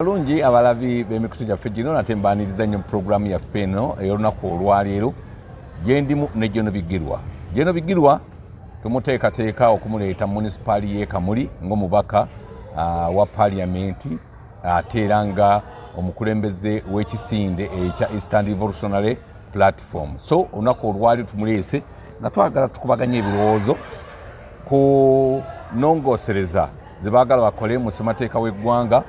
Lungi abalabi b'emikutu gyaffe gino nate mbaaniriza nnyo puroguraamu yaffe eno ey'olunaku olwaleero gyendimu ne Jono Bigirwa. Jono Bigirwa tumuteekateeka okumuleeta mu munisipaali y'e Kamuli ng'omubaka wa paaliyamenti ate era nga omukulembeze w'ekisinde ekya Eastern Revolutionary Platform. So olunaku olwaleero tumuleese nga twagala tukubaganya ebirowoozo ku nnongoosereza ze baagala bakole mu ssemateeka w'eggwanga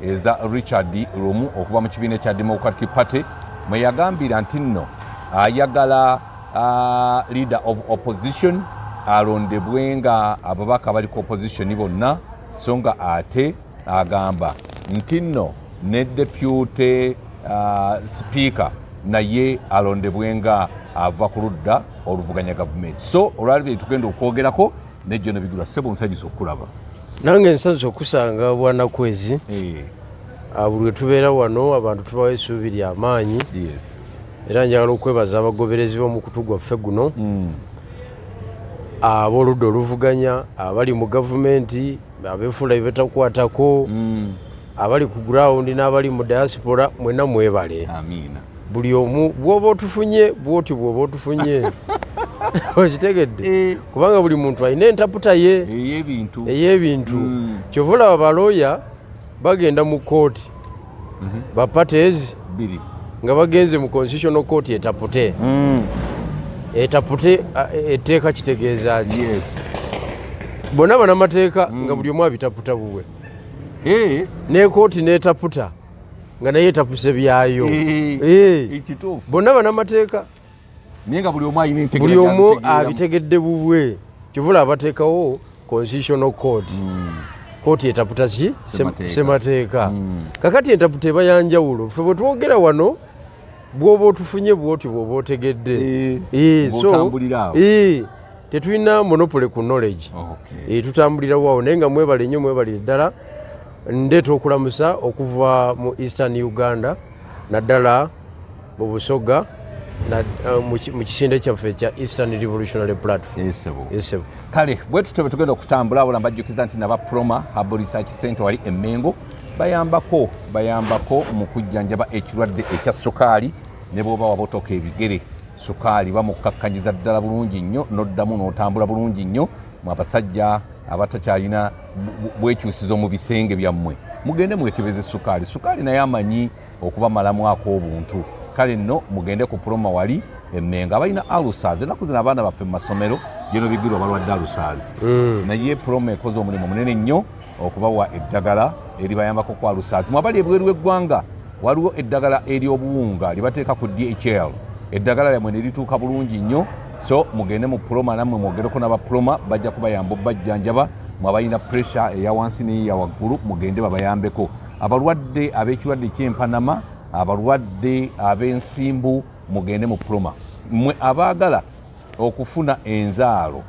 eza Richard Lumu okuva mu kibiina kya Democratic Party mwe yagambira nti nno ayagala leader of opposition alondebwe nga ababaka bali ku opposition bonna so nga ate agamba nti nno ne deputy speaker naye alondebwe nga ava ku ludda oluvuganya gavumenti. So olwalibye tugenda okwogerako ne Jono Bigirwa. Ssebo nsanyusa okulaba. Nange nsanze okusanga bwanakwezi buli lwe tubeera wano abantu tubawa essuubi ly'amaanyi era njagala okwebaza abagoberezi b'omukutu gwaffe guno ab'oludda oluvuganya abali mu gavumenti abeefula bye betakwatako abali ku gurawundi n'abali mu diaspora mwenna mwebale. Amiina. Buli omu bw'oba otufunye bw'oti bw'oba otufunye okitegedde kubanga buli muntu alina entaputa ye ey'ebintu kyova olaba balooya bagenda mu kooti bapateezi nga bagenze mu constitutional court etapute etteeka kitegeeza ki bonna banamateeka nga buli omu abitaputa buwe ne kooti n'etaputa nga naye etapuse byayo bonna banamateeka nenga buli omu abitegedde bubwe kivula abateekawo constitutional court kooti etaputa ki ssemateeka kakati entaputa eba yanjawulo ffe bwe twogera wano bw'oba otufunye bwoti bw'oba otegedde tetulina monopole ku knowledge tutambulirawo awo naye nga mwebale nnyo mwebalire ddala ndeeta okulamusa okuva mu Eastern Uganda naddala mu Busoga mu kisinde kyaffe kya Eastern Revolutionary Platform. Kale bwe tutyo tugenda okutambula wala mbajjukiza nti naba Proma Herbal Research Center wali Emmengo bayambako mu kujjanjaba ekirwadde ekya sukaali ne bw'oba wabotoka ebigere sukaali bamukakkanyiza ddala bulungi nnyo n'oddamu n'otambula bulungi nnyo mu abasajja abatakyalina bwekyusizo mu bisenge byammwe mugende mwekebeze sukaali naye amanyi okubamalamu ak'obuntu. Kale nno mugende ku Proma wali Emmengo abalina alusaazi ennaku zino abaana baffe mu masomero Jono Bigirwa balwadde alusaazi naye Proma ekoze omulimu munene nnyo okubawa eddagala eribayambako ku alusaazi. Mwabali ebweru w'eggwanga waliwo eddagala ery'obuwunga libateeka ku DHL eddagala lyamwe ne lituuka bulungi nnyo. So mugende mu Proma nammwe mwogereko n'aba Proma bajja kubayamba obbajjanjaba mwabalina pressure eya wansi n'eya waggulu mugende babayambeko. Abalwadde ab'ekirwadde ky'empanama abalwadde ab'ensimbu mugende mu Proma. Mmwe abaagala okufuna enzaalo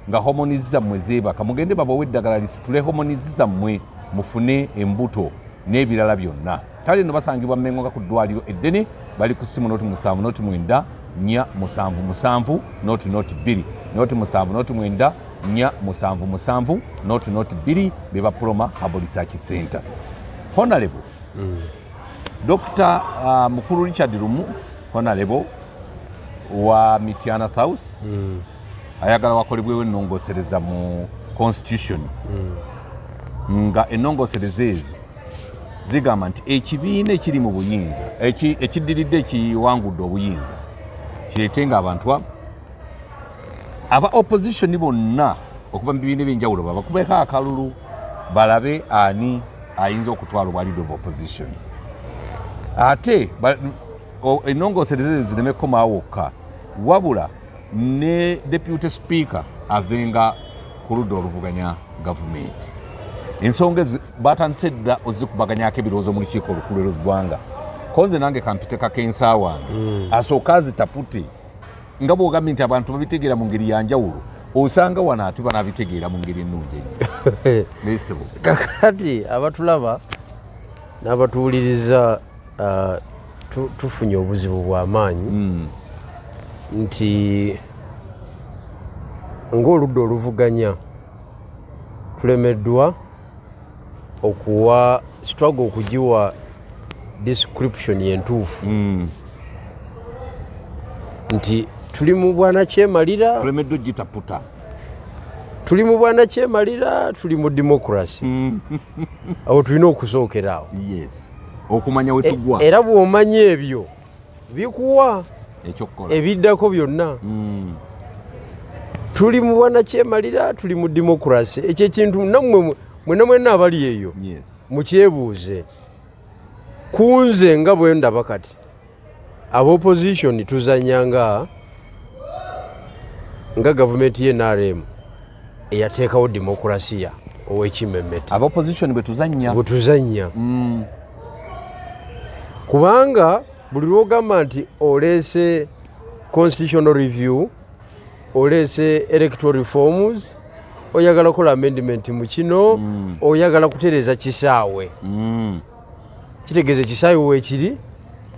nga homonizi zammwe zeebaka mugende babawe eddagala lisitule homonizi zammwe mufune embuto n'ebirala byonna. Kale nno basangibwa Mmengo nga ku ddwaliro eddene bali ku ssimu noti 7 noti 9 4 7 7 noti 2 noti 7 noti 9 4 7 7 noti 2 beba Proma Herbal Research Center. Honorable Dr. Mukulu Richard Lumu Honorable wa Mityana House ayagala wakolebwewo ennongoosereza mu constitution nga ennongoosereza ezo zigamba nti ekibiina ekiri mu buyinza ekiddiridde ekiwangudde obuyinza kireetenga abantu aba opposition bonna okuva mu bibiina ebyenjawulo babakubeko akalulu balabe ani ayinza okutwala obwa leader of opposition ate ennongoosereza zireme kukomawo wokka wabula ne deputy speaker avenga ku ludda oluvuganya gavumenti. Ensonga batandise dda ozikubaganyako ebirowoozo mu lukiiko olukulu lw'eggwanga konze nange kampiteko ensaawa wange asooka azitapute nga bw'ogambye nti abantu babitegeera mu ngeri yanjawulo osanga wano ate banabitegeera mu ngeri ennungi ennyo. Kakati abatulaba n'abatuwuliriza tufunye obuzibu bw'amaanyi nti ng'oludda oluvuganya tulemeddwa okuwa struggle okugiwa description yentuufu nti tuli mu bwana kyemalira tulemeddwa gitaputa tuli mu bwana kyemalira tuli mu democracy awo tulina okusookerawo okumanya wetugwa era bw'omanya ebyo bikuwa ekyokukola ebiddako byonna tuli mu bwana kyemalira tuli mu democracy ekyo ekintu nammwe mwenna abali eyo mukyebuuze kunze nga bwe ndaba kati ab'opposition tuzanya nga gavumenti ye NRM eyateekawo demokrasiya ow'ekimmemmeta ab'opposition bwe tuzanya kubanga buli lwogamba nti oleese constitutional review oleese electoral reforms oyagala kukola amendment mu kino oyagala kutereeza kisaawe kitegeeza ekisaawe weekiri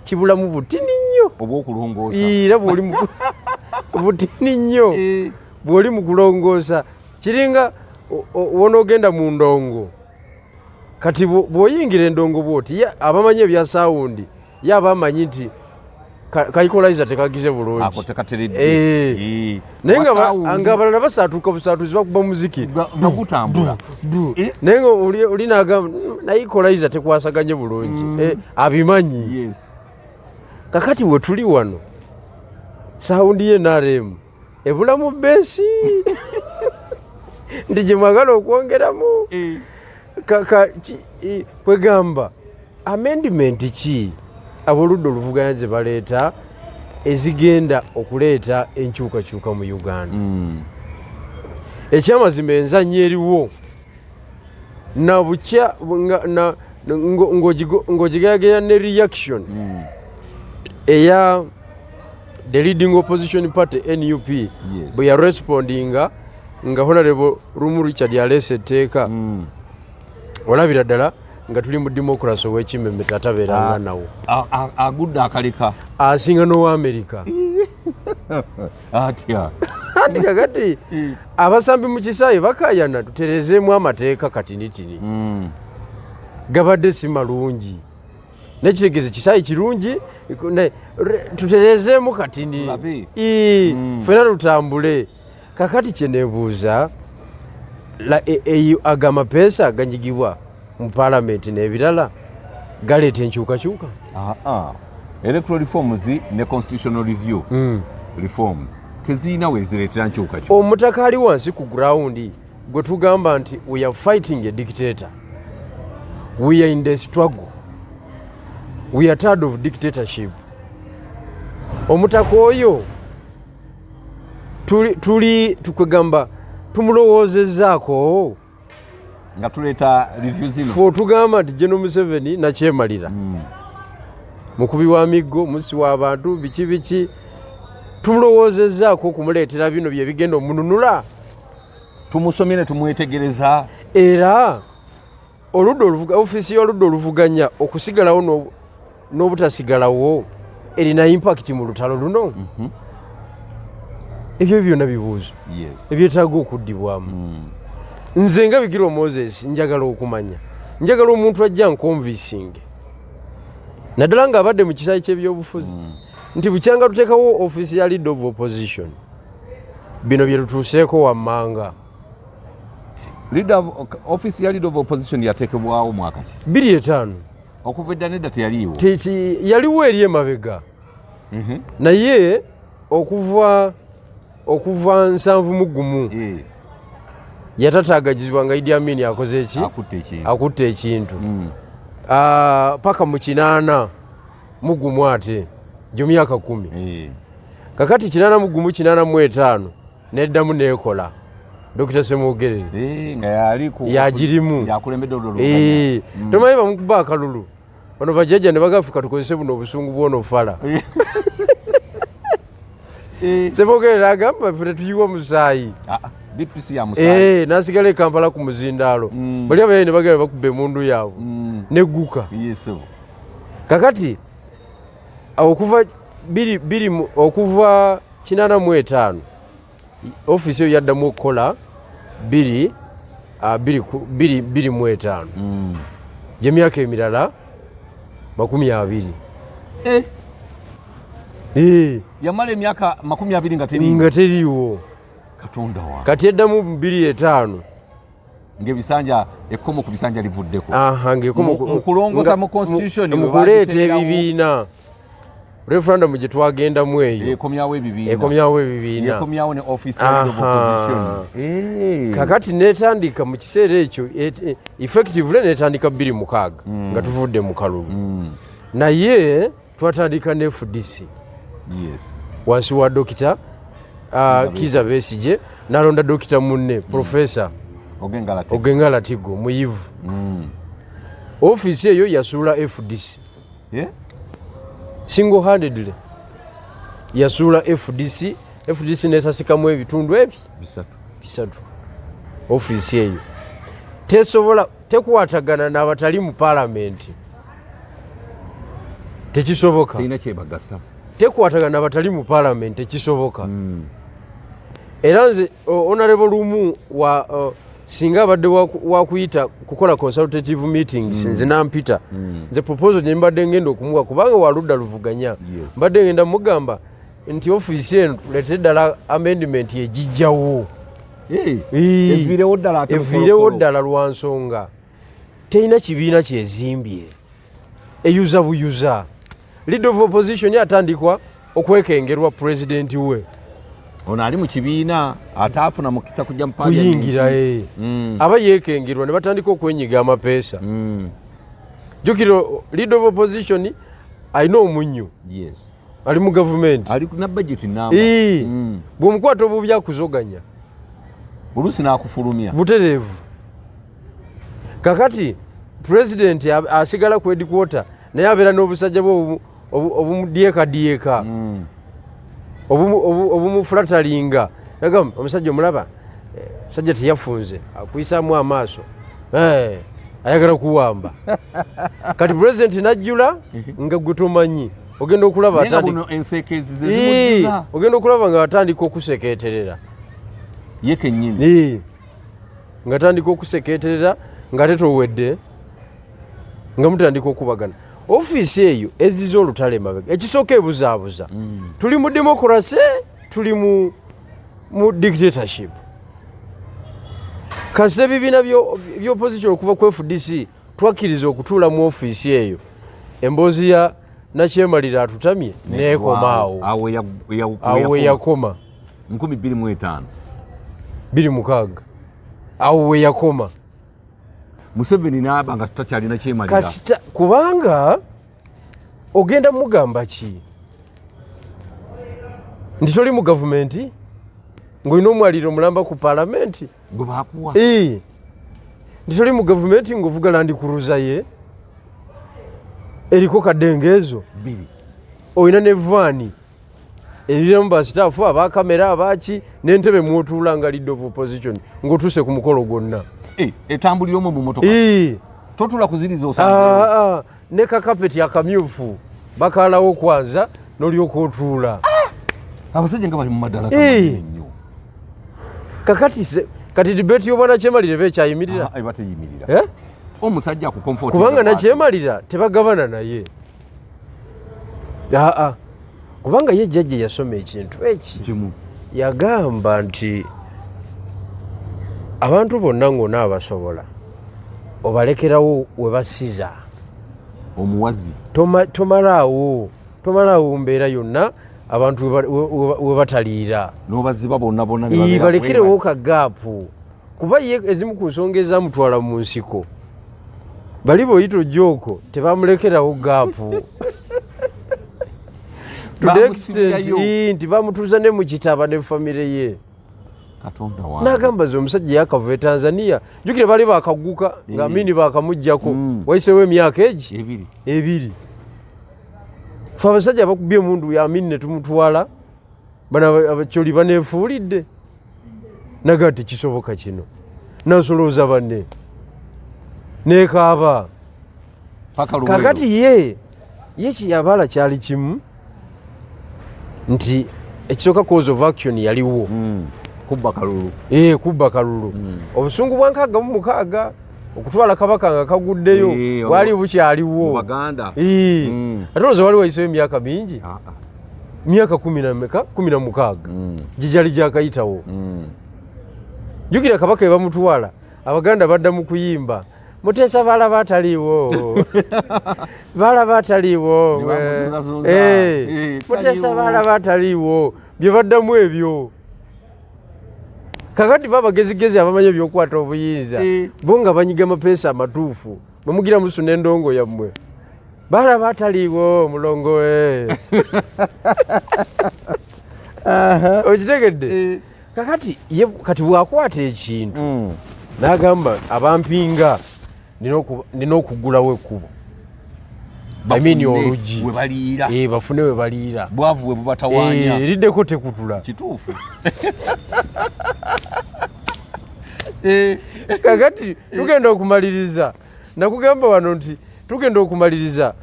kibulamu butini nnyo obw'okulongoosa era bw'oli butini nnyo bw'oli mu kulongoosa kiringa wonoogenda mu ndongo kati bw'oyingira endongo bw'oti abamanyi ebya saawundi ye aba amanyi nti kayikolaiza tekagize bulungi naye nga abalala basaatuka busaatuzi bakuba muziki nagutambula naye nga oli nagamba naye ikolaiza tekwasaganye bulungi abimanyi kakati we tuli wano saawundi ye NRM ebulamu beesi ndi gye mwagala okwongeramu kwegamba amendment ki aboludda oluvuganya gye baleeta ezigenda okuleeta enkyukakyuka mu Uganda ekyamazima enzannya eriwo nabukya ng'ogigeraganya ne reaction eya the leading opposition party NUP bwe yarespondinga nga Honorable Rumu Richard yaleese etteeka olabira ddala nga tuli mu democracy ow'ekimmemmeta atabeeranga nawo agudde akaleka asinga n'owa America atya ati kakati abasambi mu kisaawe bakaayana tuterezeemu amateeka katinitini gabadde si malungi nekitegeeza kisaawe kirungi tuterezeemu katini fena tutambule kakati kyeneebuuza ago amapeesa aganyigibwa mu palamenti n'ebirala galeeta enkyukakyuka electoral reforms ne constitutional review reforms tezirina wezireetera nkyukakyuka omutaka ali wansi ku ground gwe tugamba nti we are fighting a dictator, we are in the struggle, we are tired of dictatorship. Omutaka oyo tuli tukwegamba tumulowoozezzaako nga tuleeta review zino fo tugamba nti General Museveni nakyemalira mukubi wa miggo musi w'abantu biki tumulowoozezzaako okumuleetera bino bye bigenda omununula tumusomye ne tumwetegereza era ofiisi y'oludda oluvuganya okusigalawo n'obutasigalawo erina impact mu lutalo luno. Ebyo byonna bibuuzo ebyetaaga okuddibwamu. Nze nga Bigirwa Moses njagala okumanya, njagala omuntu ajja nkonvisinge naddala ng'abadde mu kisaayi ky'ebyobufuzi nti bukyanga tuteekawo ofiisi ya leader of opposition, bino bye tutuuseeko wammanga. Office ya leader of opposition yateekebwawo mwaka ki? 2005. Okuva edda nedda teyaliiwo? Yaliwo eri emabega. Naye okuva 71 yatataaganyizibwa nga Idi Amin akoze eki? Akutte ekintu. Paka mu 80 ate gyo myaka 10. Kakati 85 neddamu neekola Dr. Semogerere nga yali yagirimu yakulembedde oluluganya. Tomanyi bamukuba akalulu bano bajjajja ne bagafuka tukozese buno obusungu bwono fala. Semogerere agamba ffe tetuyiwa musaayi. DPC ya musaayi. Nasigala e Kampala ku muzindaalo. Bali abaye ne bagala bakubba emundu yaabwe negguka. Kakati okuva 85 ofiisi eyo yaddamu okukola 25 gy'emyaka emirala 20. yamala emyaka 20 nga teriiwo. Katonda wa kati eddamu 25 ng'ebisanja ekkomo ku bisanja livuddeko mu kulongosa mu constitution mu kuleeta ebibiina referendum gye twagendamu eyo ekomyawo ebibiina ekomyawo ne official opposition. kakati netandika mu kiseera ekyo effectively netandika 26 nga tuvudde mu kalulu naye twatandika ne FDC wansi wa Dokita Kizza Besigye nalonda Dokita munne Professor Ogenga Latigo muyivu. Office eyo yasuula FDC single handedly yasuula FDC nesasikamu ebitundu ebyo bisatu. Office eyo tesobola tekwatagana n'abatali mu parliament, tekisoboka. Tekwatagana n'abatali mu parliament tekisoboka. Era nze honorable Lumu wa singa abadde wakuyita kukola consultative meetings nze nampita nze proposal gye mbadde ngenda okumuwa kubanga waludda luvuganya mbadde ngenda mugamba nti office eno tuleete ddala amendment egijjawo eviirewo ddala lwa nsonga terina kibiina kyezimbye eyuza buyuza. Leader of opposition atandikwa okwekengerwa president we ono ali mu kibiina ataafuna mukisa kujja mu kuyingira aba yekengerwa ne batandika okwenyiga amapeesa. Jukira leader of opposition alina omunyu ali mu government ali na budget namba bw'omukwata obubi akuzoganya oluusi n'akufulumya butereevu. kakati president asigala ku headquarter naye abeera n'obusajja bwe obumudyekaddyeka obumufulatalinga agamba omusajja omulaba omusajja teyafunze akuyisaamu amaaso ayagala kuwamba. kati president najjula nga gwe tomanyi ogenda okulaba ogenda okulaba nga atandika okusekeeterera ye kennyini nga atandika okusekeeterera nga ate towedde nga mutandika okubagana. Office eyo eziza olutale mabega ekisooka ebuzaabuza tuli mu democracy tuli mu dictatorship. kasita ebibiina by'opposition okuva ku FDC twakkiriza okutuula mu office eyo emboozi ya Nakyemalira atutamye neekomaawo awo weyakoma 2026 awo weyakoma. Museveni n'aba nga takyalina Kyemalira kasita kubanga ogenda mugamba ki nti toli mu gavumenti ng'olina omwaliro mulamba ku palamenti gwe baakuwa nti toli mu gavumenti ng'ovuga Land Cruiser ye eriko kadengeezo olina ne vaani eriramu basitaafu abakamera abaki n'entebe mwotuula nga leader of opposition ng'otuuse ku mukolo gwonna etambulira omwo mu motoka totula kuziriza osanga ne kakapeti akamyufu bakaalawo kwanza n'olyoka otuula. Abasajja nga bali mu maddala nnyo kati debate y'obwana Kyemalira bekyayimirira bateyimirira omusajja akukomfort kubanga Nakyemalira tebagabana naye kubanga ye jjajja yasoma ekintu kimu yagamba nti abantu bonna ng'ona abasobola obalekerawo we basiza omuwazi tomalaawo mbeera yonna abantu we bataliira n'obaziba bonna balekerewo kagaapu kuba ye ezimu ku nsonga ezamutwala mu nsiko bali boyita ojjooko tebamulekerawo gaapu to the extent nti bamutuuza ne mu kitaba ne famire ye. N'agamba ze omusajja yakavuba e Tanzania jjukire bali baakaguka nga Amini baakamuggyako wayiseewo emyaka ebiri fe abasajja abakubye emundu ya Amini ne tumutwala bano abacyoli baneefuulidde naga tekisoboka kino nasolooza banne neekaaba kakati ye kiyabala kyali kimu nti ekisooka cause of action yaliwo kubba kalulu obusungu bwa 66 okutwala kabaka nga kaguddeyo wali bukyaliwo baganda ate olowooza wali wayiseyo emyaka mingi myaka 16 gijali gyakayitawo jjukira kabaka we bamutwala abaganda badda mu kuyimba Mutesa balaba ataliiwo balaba ataliiwo Mutesa balaba ataliiwo bye baddamu ebyo kakati babagezigezi abamanyi ebyokukwata obuyinza bo nga banyiga amapeesa amatuufu bamugira musuna endongo yammwe balaba ataliiwo mulongo we okitegedde kakati kati bwakwata ekintu n'agamba abampinga nina okugulawo ekkubo oluggi bafune we baliira bwavu we bubatawaanya eriddeko tekutula kituufu kakati tugenda okumaliriza nakugamba wano nti tugenda okumaliriza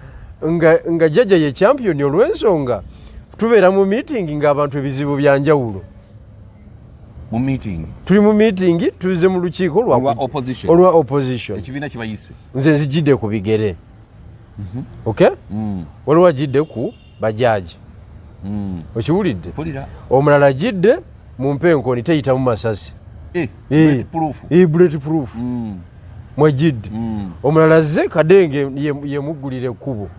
nga jjajja ye champion olw'ensonga tubeera mu meeting ng'abantu ebizibu byanjawulo tuli mu meeting tuze mu lukiiko olwa opposition ekibiina kibayise nze nzijjidde ku bigere okay waliwo ajjidde ku bajaji okiwulidde omulala ajjidde mu mpenkoni teyitamu masasi bullet proof mwajjidde omulala azze kadenge yemuggulira ekkubo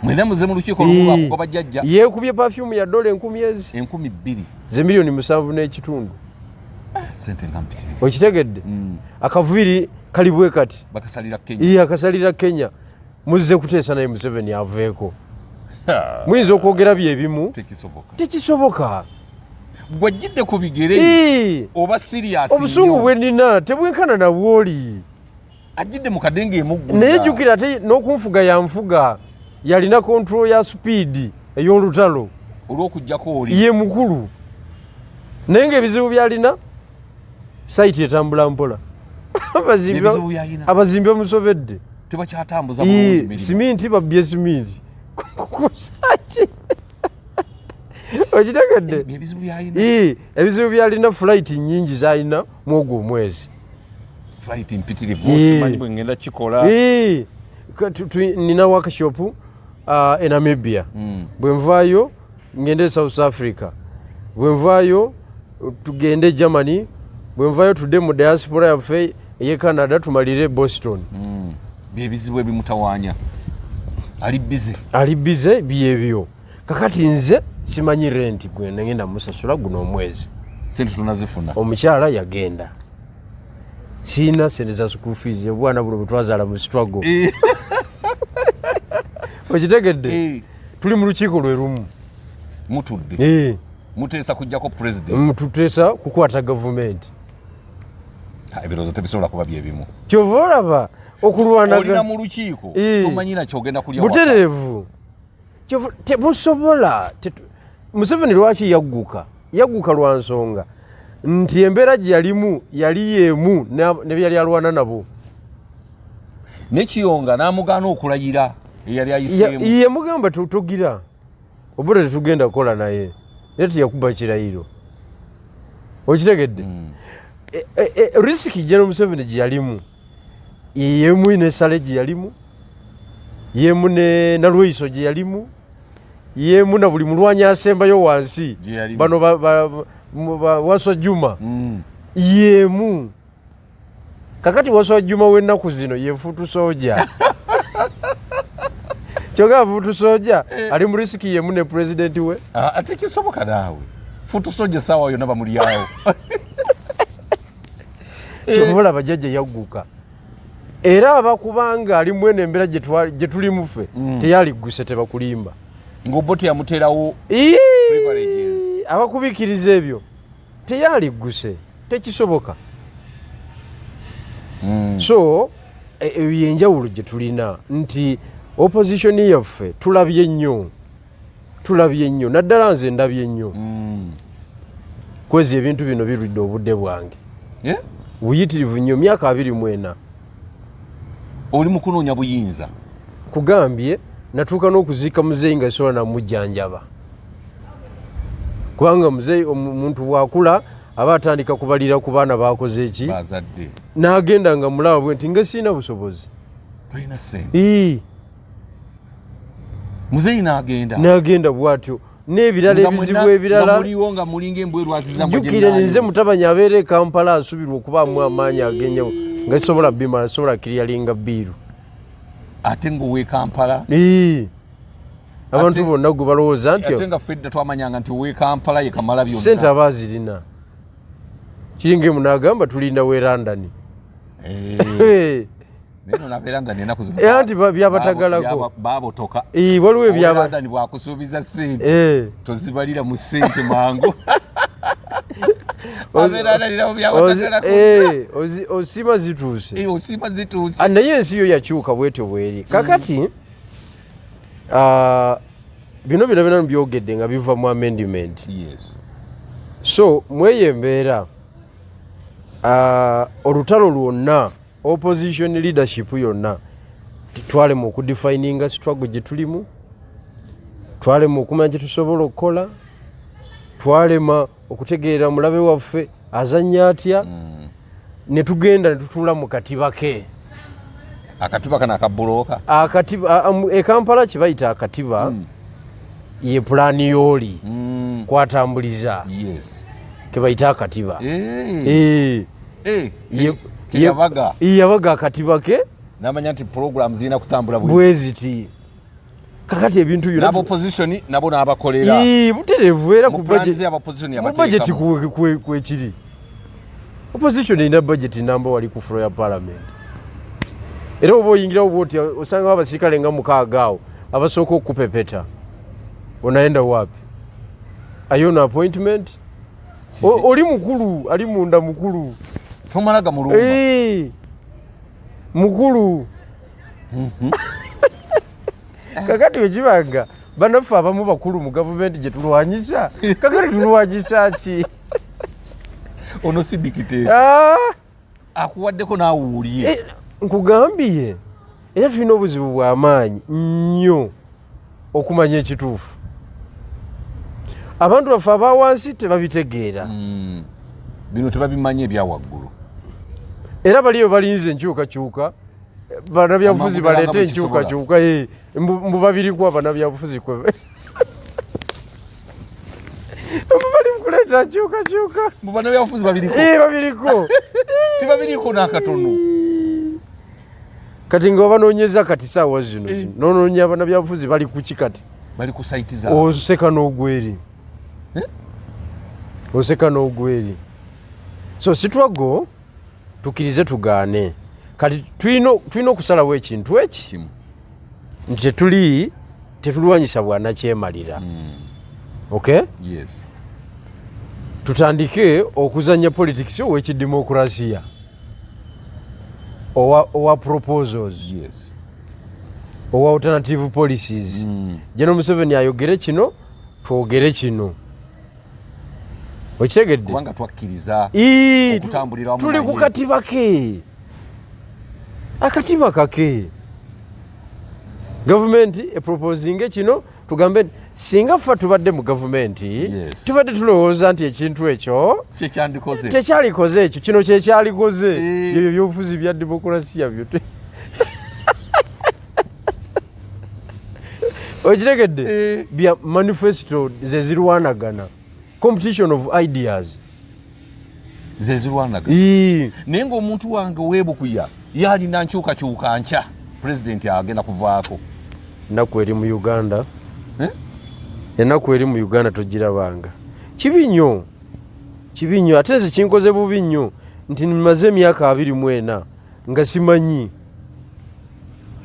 mwena muze mu lukiiko olwo bajjajja yeekubye perfume ya dola 10,000 2,000 ze miliyoni 7 n'ekitundu sente ngampitire okitegedde akaviri kali bwe kati akasalira Kenya muzze kuteesa naye Museveni aveeko muyinza okwogera byebimu tekisoboka gwajjidde ku bigere oba serious obusungu bwe nina tebwenkana na bwoli ajjidde mu kadenge emuggula naye jjukira ate n'okunfuga yanfuga yalina control ya speed ey'olutalo olw'okujjako oli ye mukulu naye ng'ebizibu byalina sayiti etambula mpola abazimbi bamusobedde tebakyatambuza bulungi siminti babbye siminti okitegedde ebizibu byalina flight nyingi zalina mwogwo omwezi nina workshop e Namibia bwe nvaayo ngende South Africa bwe nvaayo tugende Germany bwe nvaayo tudde mu diaspora yaffe eye Canada tumalire Boston byebizibu ebimutawaanya ali bize byebyo kakati nze simanyi renti gwe ngenda musasula guno omwezi sente tunazifuna omukyala yagenda sina sente za school fees obwana buno butwazaala mu struggle okitegedde tuli mu lukiiko lwe lumu mutudde muteesa kujjako president tuteesa kukwata gavumenti ebirowoozo tebisobola kuba byebimu kyova olaba okulwanaga olina mu lukiiko tomanyira kyogenda kulya butereevu tebusobola Museveni lwaki yagguka lwa nsonga nti embeera gye yalimu yali yeemu ne byali alwana nabo nekiyonga n'amugaana okulayira eyali ayiseemu yemugamba tugira obudde tetugenda kukola naye naye teyakuba kirayiro okitegedde risiki General Museveni gye yalimu yemu n'essale gye yalimu yemu ne nalweyiso gye yalimu yemu na buli mulwanyi asembayo wansi bano Waswa Juma yemu kakati Waswa Juma w'ennaku zino ye Futu Soja kyoga Futu Soja ali mu risiki yemu ne pulezidenti we ate kisoboka naawe Futu Soja sawa yonna bamulyawo kyovola bajjajja yagguka era abakubanga ali mwene embeera gye tulimu ffe teyaligguse tebakulimba ng'obbo teyamuterawo abakubikiriza ebyo teyaligguse tekisoboka so yenjawulo gye tulina nti opposition yaffe tulabye nnyo naddala nze ndabye nnyo kwezi ebintu bino birudde obudde bwange buyitirivu nnyo myaka 24 oli mu kunoonya buyinza kugambye natuuka n'okuziika muzeeyi nga sobola namujjanjaba kubanga muzeeyi omuntu bwakula aba atandika kubalira ku baana bakoze eki bazadde n'agenda nga mulaba bwe nti nga sina busobozi tulina sente muzeyi n'agenda bw'atyo n'ebirala ebizibu ebirala muliwo nga mulinga embwerwaziza jjukire nze Mutabanya abeera e Kampala asubirwa okubaamu amaanyi agenyawo nga sobola bimala sobola kiriyalinga biiru ate ng'owe Kampala abantu bonna gwe balowooza nti ate nga fedda twamanyanga nti owe Kampala ye kamala byonna sente aba azirina kiringa emu n'agamba tulinda we London anti byabatagalako babotoka waliwo ebyabadani bwakusuubiza sente tozibalira mu sente mangu osima zituuse zituuse naye ensi yo yakyuka bwetyo bweri kakati bino byonna byogedde nga biva mu amendment so mweyo embeera olutalo lwonna opposition leadership yonna twalema okudefininga struggle gye tulimu twalema okumanya kye tusobola okukola twalema okutegeera mulabe waffe azannya atya ne tugenda ne tutuula mu katiba ke akatiba kana akabulooka e Kampala kye bayita akatiba ye pulaani yooli kwatambuliza ke bayita akatiba yabaga akatiba ke namanya nti program zirina kutambula bweziti kakati ebintu byonna opposition nabo n'abakolera butereevu era ku budget kwekiri opposition erina budget namba wali ku floor ya parliament era oba oyingirawo bwoti osangawo abasirikale nga 6 awo abasooka okupepeta onaenda wapi ayono appointment oli mukulu ali munda mukulu tomalaga mulumba mukulu kakati wekibanga banaffe abamu bakulu mu gavumenti gye tulwanyisa kakati tulwanyisa ki ono si dikiteri akuwaddeko naawuulye nkugambye era tulina obuzibu bw'amaanyi nnyo okumanya ekituufu abantu baffe abawansi tebabitegeera bino tebabimanya ebyawaggulu era baliyo balinze enkyukakyuka banabyabufuzi baleete enkyukakyuka mbu babiriku abanabyabufuzi bali mukuleeta nkyukakyuka mubanabyabufuzi babiriko tebabiriko n'akatono kati nga babanoonyeza kati saawa zino nonoonya abanabyabufuzi bali kuki kati bali ku saiti zaabwe oseka n'ogweri so sitwago tukirize tugaane kati tulina okusalawo ekintu eki nti tetulwanyisa bwanakyemalira okay tutandike okuzanya politics ow'ekidemokulaasiya owa proposals owa alternative policies General Museveni ayogere kino twogere kino okitegedde kubanga twakkiriza okutambulira wamu tuli ku katiba ke akatiba kake gavumenti eproposinge kino tugambe singa ffe tubadde mu gavumenti tubadde tulowooza nti ekintu ekyo tekyalikoze ekyo kino kyekyalikoze ebyo byobufuzi bya demokulasiya byo okitegedde bya manifesto zezirwanagana competition of ideas zezirwanagana naye ng'omuntu wange weebukuya yalina nkyukakyuka nkya pulezidenti agenda kuvaako ennaku eri mu Uganda ennaku eri mu Uganda togirabanga kibi nnyo ate nze kinkoze bubi nnyo nti nimaze emyaka 24 nga simanyi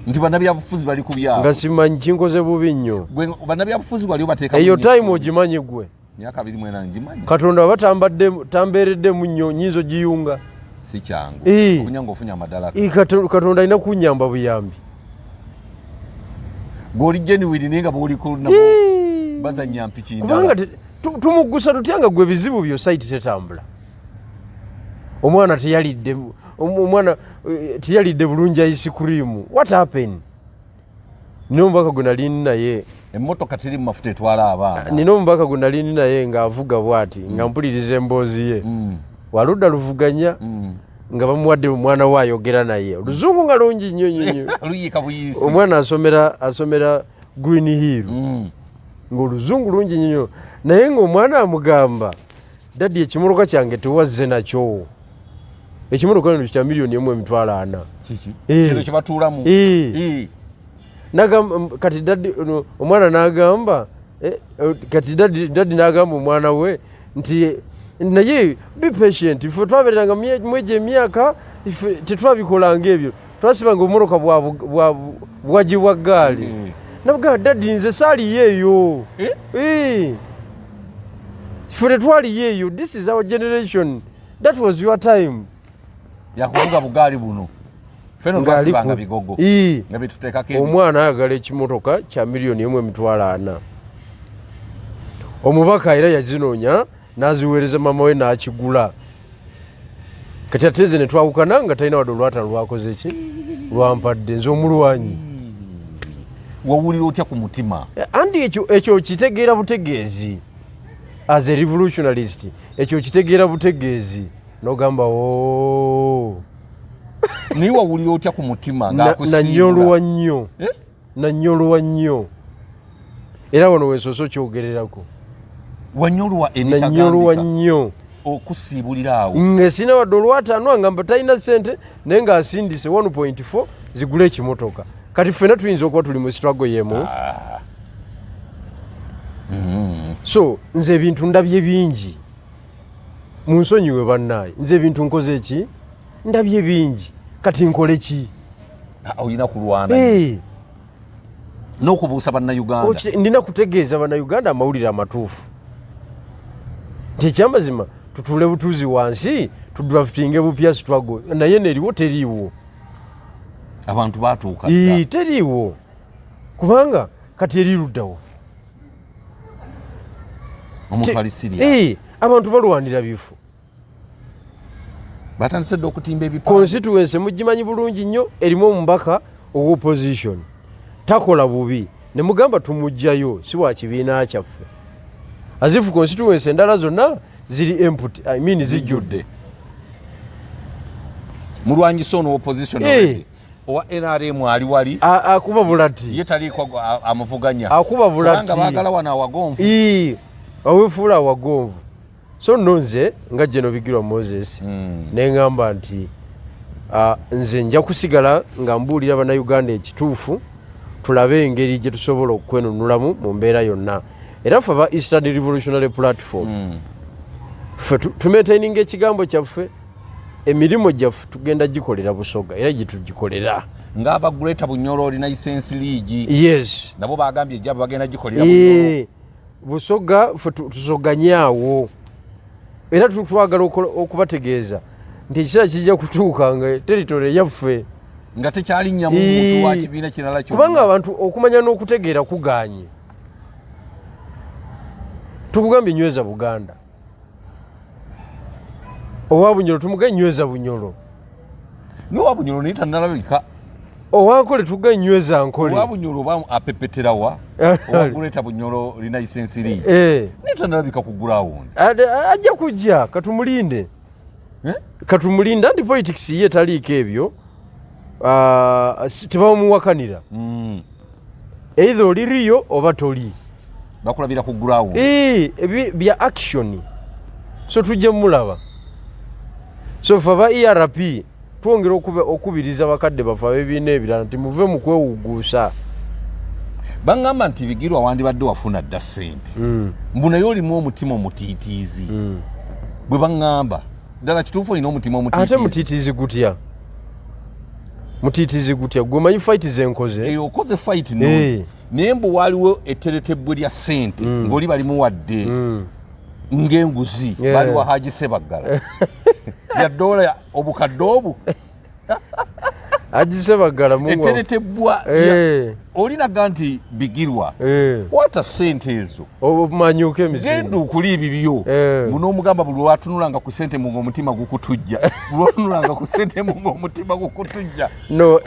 nti bannabyabufuzi bali ku byabo nga simanyi kinkoze bubi nnyo bannabyabufuzi wali obateeka eyo time ogimanyi gwe myaka 24 ngimanyi Katonda aba tambeereddemu nnyo nyinza ogiyunga si kyangu okunyanga ofunya amadalaka Katonda alina kunnyamba buyambi goli genuine nenga buli ku nabo bazanya mpiki ndala kubanga tumugusa tutyanga gwe bizibu byo site tetambula omwana teyalidde bulungi ice cream what happened nina omubaka gwe nali naye emmotoka teri mu mafuta etwala abaana. nina omubaka gwe nali naye ng'avuga bw'ati nga mpuliriza emboozi ye waludda luvuganya nga bamuwadde omwana we ayogera naye oluzungu nga lungi nnyo luyiika buyisi. omwana asomera Green Hill ng'oluzungu lungi nnyo naye ng'omwana amugamba daddi ekimotoka kyange tewazze nakyo ekimotoka kino kya $1,400,000. Kiki? Kino kye batuulamu. Kati daddi omwana n'agamba kati daddi n'agamba omwana we nti naye be patient ife twabereranga mwegyo emyaka ife tetwabikolanga ebyo twasibanga obumotoka bwagi bwa ggaali nabugamba daddi nze saaliyo eyo ife tetwaliyo eyo. This is our generation, that was your time. Yakuvuga bugaali buno feno twasibanga bigogo nga bituteekako. Omwana ayagala ekimotoka kya $1,400,000. Omubaka era yazinoonya n'aziweereza mama we n'akigula. Kati ate nze ne twawukana nga talina wadde olwatano lwakoze ki lwampadde nze omulwanyi. Wawulira otya ku mutima? Andi ekyo kitegeera butegeezi. As a revolutionalist ekyo kitegeera butegeezi n'ogamba naye wawulira otya ku mutima ng'akusiibula? Nanyolwa nnyo era wano weesoose okyogererako. Wanyolwa nanyolwa nnyo okusiibulira awo nga sina wadde olwataano angamba talina ssente naye ng'asindise 1.4 zigula ekimotoka. Kati ffenna tuyinza okuba tuli mu struggle yemu. So nze ebintu ndabye bingi munsonyiwe bannaye, nze ebintu nkoze ki ndabye bingi kati nkole ki? Olina kulwana n'okubuusa bannayuganda. Ndina kutegeeza bannayuganda amawulire amatuufu nti ekyamazima tutuule butuuzi wansi tudraftinge bupya struggle naye neriwo teriiwo. Abantu baatuuka teriiwo kubanga kati eriruddawo omuntu ali Syria. Abantu balwanira bifo. Batandise dde okutimba ebipande. Constituency mugimanyi bulungi nnyo erimu omubaka ow'opposition takola bubi ne mugamba tumugjayo si wa kibiina kyaffe. As if constituency endala zonna ziri empty, I mean zijjudde. Mulwanyisa ono opposition owa NRM ali wali akuba bulati ye taliiko amuvuganya akuba bulati kubanga baagala wana awagonvu awefuula awagonvu. So nno nze nga General Bigirwa Moses neŋŋamba nti nze nja kusigala nga mbuulira bannayuganda ekituufu tulabe engeri gye tusobola okwenunulamu mu mbeera yonna. Era ffe aba Eastern Revolutionary Platform ffe tumaintaininga ekigambo kyaffe, emirimu gyaffe tugenda gikolera Busoga era gye tugikolera. Ng'aba Greater Bunyoro Renaissance League nabo bagambye ejjaba bagenda gikolera Busoga ffe tusoganyaawo era twagala okubategeeza nti ekiseera kijja kutuuka nga territory yaffe nga tekyalinnyamu muntu wa kibiina kirala kyonna kubanga abantu okumanya n'okutegeera kuganye. Tukugambye nyweza Buganda owa Bunyoro tumuge nyweza Bunyoro n'owa Bunyoro naye tannalabika owankole tuge nyweza Nkole owa Bunyoro oba apepeterawa owa Greater Bunyoro Renaissance League naye tannalabika ku ground. Ajja kujja katumulinde katumulinde anti politics ye taliiko ebyo tebamuwakanira either oliriyo oba toli bakulabira ku ground bya action so tujje mulaba. So faba ERP twongera okubiriza bakadde bafa bebiina ebirala nti muve mu kwewuguusa. Bangamba nti Bigirwa wandibadde wafuna dda ssente mbu naye olimu omutima omutiitiizi bwe baŋŋamba ddala kituufu olina omutima omutiitiizi. Ate mutiitiizi gutya? Mutiitiizi gutya? Gwe manyi fight zenkoze? Okoze fight noni naye mbu waaliwo etteretebbwe lya ssente ng'oli balimuwadde ng'enguzi bali wa Haji Sebaggala ya dola obukadde obu agisebagala mungu eteretebwa olinaga nti bigirwa wata sente ezo omanyuka emizimu genda okuli ebibyo n'omugamba buli lwatunulanga ku sente mungu omutima gukutujja lwatunulanga ku sente mungu omutima gukutujja no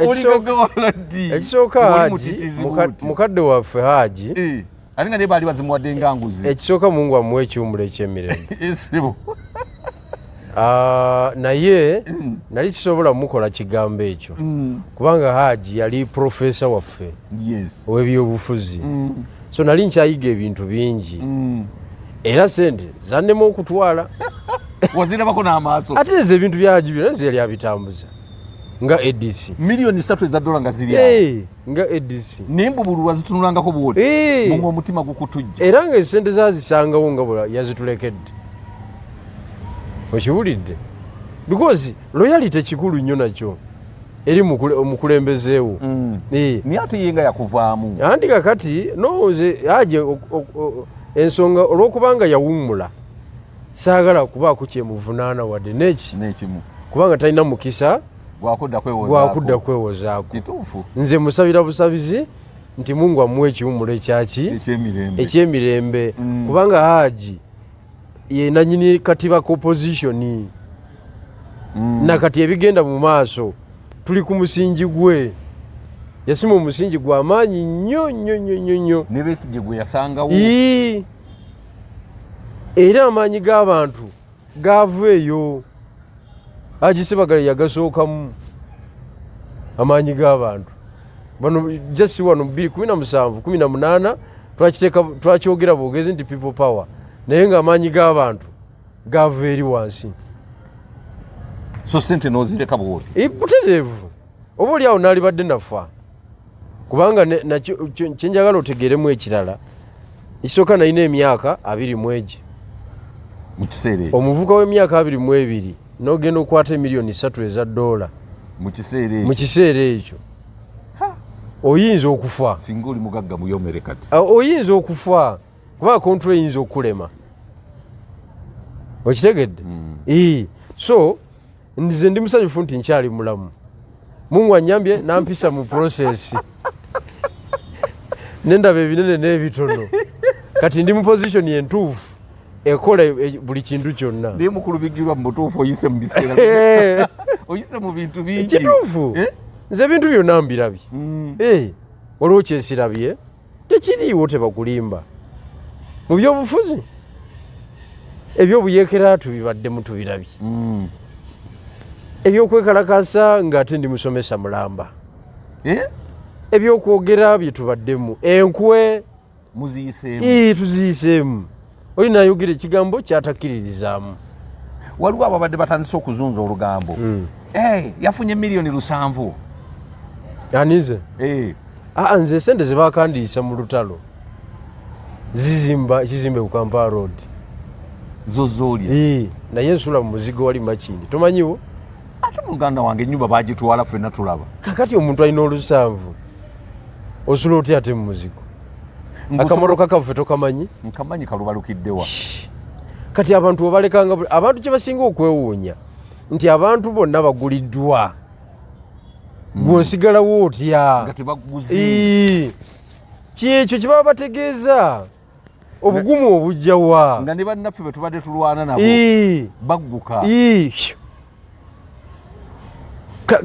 ekisooka haji mukadde waffe haji alinga naye baali bazimuwadde nga nguzi ekisooka mungu amuwa ekiwumulo ekyemirembe naye nali sisobola mukola kigambo ekyo kubanga haji yali profesa waffe ow'ebyobufuzi so nali nkyayiga ebintu bingi era sente zannema okutwala wazirabako n'amaaso ate ezo ebintu bya haji byonna zeyali abitambuza nga edc miliyoni 3 eza dola nga ziri nga edc nembubulu wazitunulangako bwoti mungu omutima gukutujja era nga esente zazisangawo nga bwe yazitulekedde okiwulidde because loyalty kikulu nnyo nakyo eri omukulembezeewo naye ate yenga yakuvaamu andi kakati nowooze aje ensonga olw'okubanga yawummula saagala kubaako kyemuvunaana wadde nekimu kubanga talina mukisa gwakudda kwewozaako nze musabira busabizi nti mungu amuwa ekiwumulo ekyemirembe kubanga haji ye nanyini katiba opposition nakati ebigenda mu maaso tuli ku musingi gwe yasima omusingi gw'amaanyi nnyo ne Besigye gwe yasangawo era amaanyi g'abantu gaaveeyo agisebagala yagasookamu amaanyi g'abantu bano just wano 2017-18 twakyogera bwogezi nti people power naye nga amaanyi g'abantu gava eri wansi so sente nozireka bwoti butereevu oba oli awo naalibadde nafa kubanga kyenjagala otegeremu ekirala ekisooka nalina emyaka 20 omuvuka w'emyaka 22 n'ogenda okwata miliyoni 3 eza dola mu kiseera ekyo oyinza okufa singa oli mugagga muyomere kati oyinza okufa kuba kontrol eyinza okukulema okitegedde so nze ndi musanyufu nti nkyali mulamu mungu anyambye nampisa mu process nendaba ebinene n'ebitono kati ndi mu position entuufu ekola buli kintu kyonna naye mukulu bigirwa mu butuufu oyise mu biseera oyise mu bintu bingi kituufu nze ebintu byonna mbirabye waliwo kyesirabye tekiriiwo tebakulimba mu byobufuzi ebyobuyeekeraatu bibaddemu tubirabye ebyokwekalakasa ng'ate ndi musomesa mulamba ebyokwogera bye tubaddemu enkwe tuziyiseemu oli nayogera ekigambo kyatakkiririzaamu waliwo ababadde batandise okuzunza olugambo yafunye miliyoni 7 anize nze sente zebakandiisa mu lutalo zizimba ekizimbe ku Kampala Road zozoolya naye nsula mu muzigo wali makindi tomanyiwo ate muganda wange ennyumba bagitwala ffenna tulaba kakati omuntu alina 7 osula otya ate mu muzigo akamotoka kaffe tokamanyi nkamanyi kalubalukiddewa kati abantu obalekanga abantu kye basinga okwewuunya nti abantu bonna baguliddwa gwosigalawo otya kyekyo kye baba bategeeza obugumu obujjawa nga ne bannaffe be tubadde tulwana nabo bagguka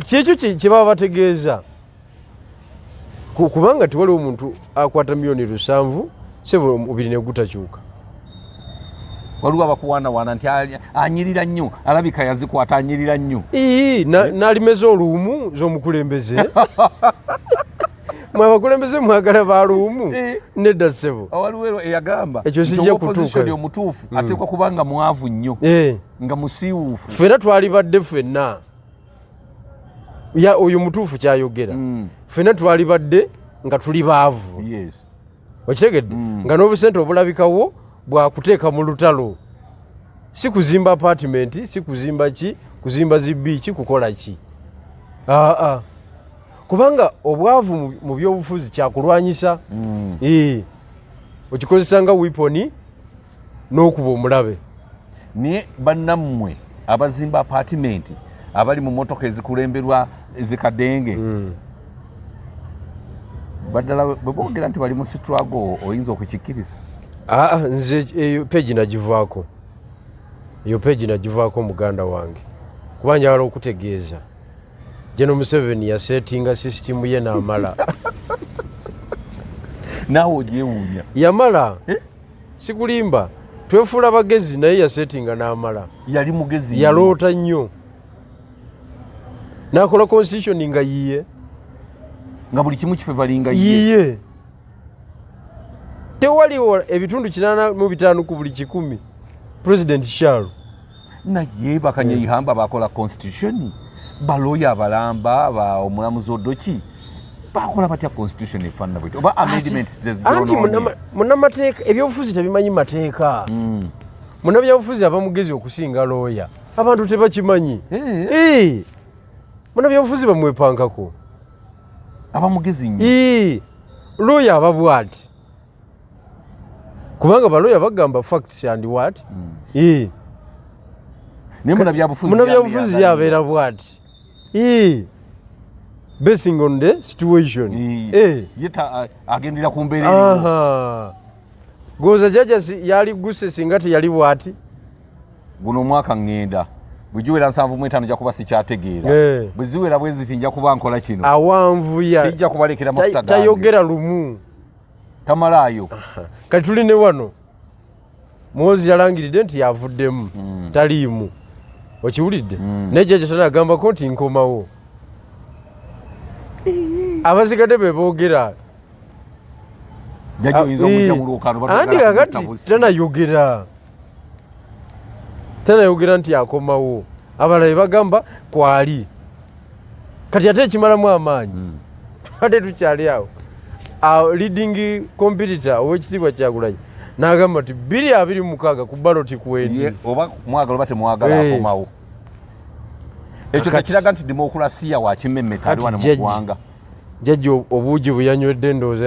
kyekyo kye baba bategeeza kubanga tiwaliwo omuntu akwata miliyoni 7 sebo mubiri negutakyuka waliwo abakuwaanawaana nti anyirira nnyo alabika yazikwata anyirira nnyo n'alimeza oluumu z'omukulembeze mwe abakulembeze mwagala ba luumu nedda ssebo waliwo eyagamba ekyo sijja kutuuka omutuufu ateekwa kubanga mwavu nnyo nga musiiwuufu ffenna twalibadde ffenna oyo mutuufu kyayogera ffenna twalibadde nga tuli baavu okitegedde nga n'obusente obulabikawo bwakuteeka mu lutalo si kuzimba apartment si kuzimba ki kuzimba zibiiki kukola ki kubanga obwavu mu byobufuzi kyakulwanyisa okikozesa nga wiponi n'okuba omulabe naye bannammwe abazimba apartment abali mu motoka ezikulemberwa zikadenge baddala bwe boogera nti bali mu struggle oyinza okukikkiriza? Nze eyo peegi nagivaako, eyo peegi nagivaako muganda wange, kuba njagala okutegeeza General Museveni yasetinga sisitimu ye n'amala. Naawe ogyewuunya? Yamala, sikulimba, twefuula bagezi naye yasetinga n'amala. Yali mugezi, yaloota nnyo, n'akola constitution nga yiye, nga buli kimu kifevalinga yiye. Tewaliwo ebitundu 85 ku buli 100 President Shalo. Naye bakanyeyihamba bakola constitution, baloya abalamba omulamuzi Odoki bakola batya constitution efaanana bwetyo oba amendments anti munnamateeka ebyobufuzi tebimanyi mateeka. Munnabyabufuzi abamugezi okusinga looya abantu tebakimanyi. Munnabyabufuzi bamwepankako abamugezi nnyo. Looya ababwati kubanga balooya bagamba facts and what. Munnabyabufuzi yabeera bwati basing on the situation. Agendera ku mbeera. Goza jaja yali guse singa teyali bwati. Guno mwaka ngenda bujiwera 75 nja kuba sikyategeera. Buziwera bweziti nja kuba nkola kino. Awanvuya sijja kubalekera mafuta gange. Tayogera lumu. Tamalayo. Kati tuline wano. Muhozi yalangiridde nti yavuddemu. Taliimu. Okiwulidde? Nejaja tanagamba ko nti nkomawo. Abasigadde be boogera. Jaji oyinza okujja mu lukaano andi kakati tanayogera nti akomawo. Abalabe bagamba kwali. Kati ate ekimalamu amaanyi. Ate tukyali awo. Leading competitor ow'ekitiibwa Kyagulanyi n'agamba nti 2026 ku ballot kuwendi. Oba mwagala oba temwagala akomawo. Ekyo tekiraga nti demokrasiya wa kimemmeta ali wano mu ggwanga. Jjajja obuugi bwe yanywedde ndowooza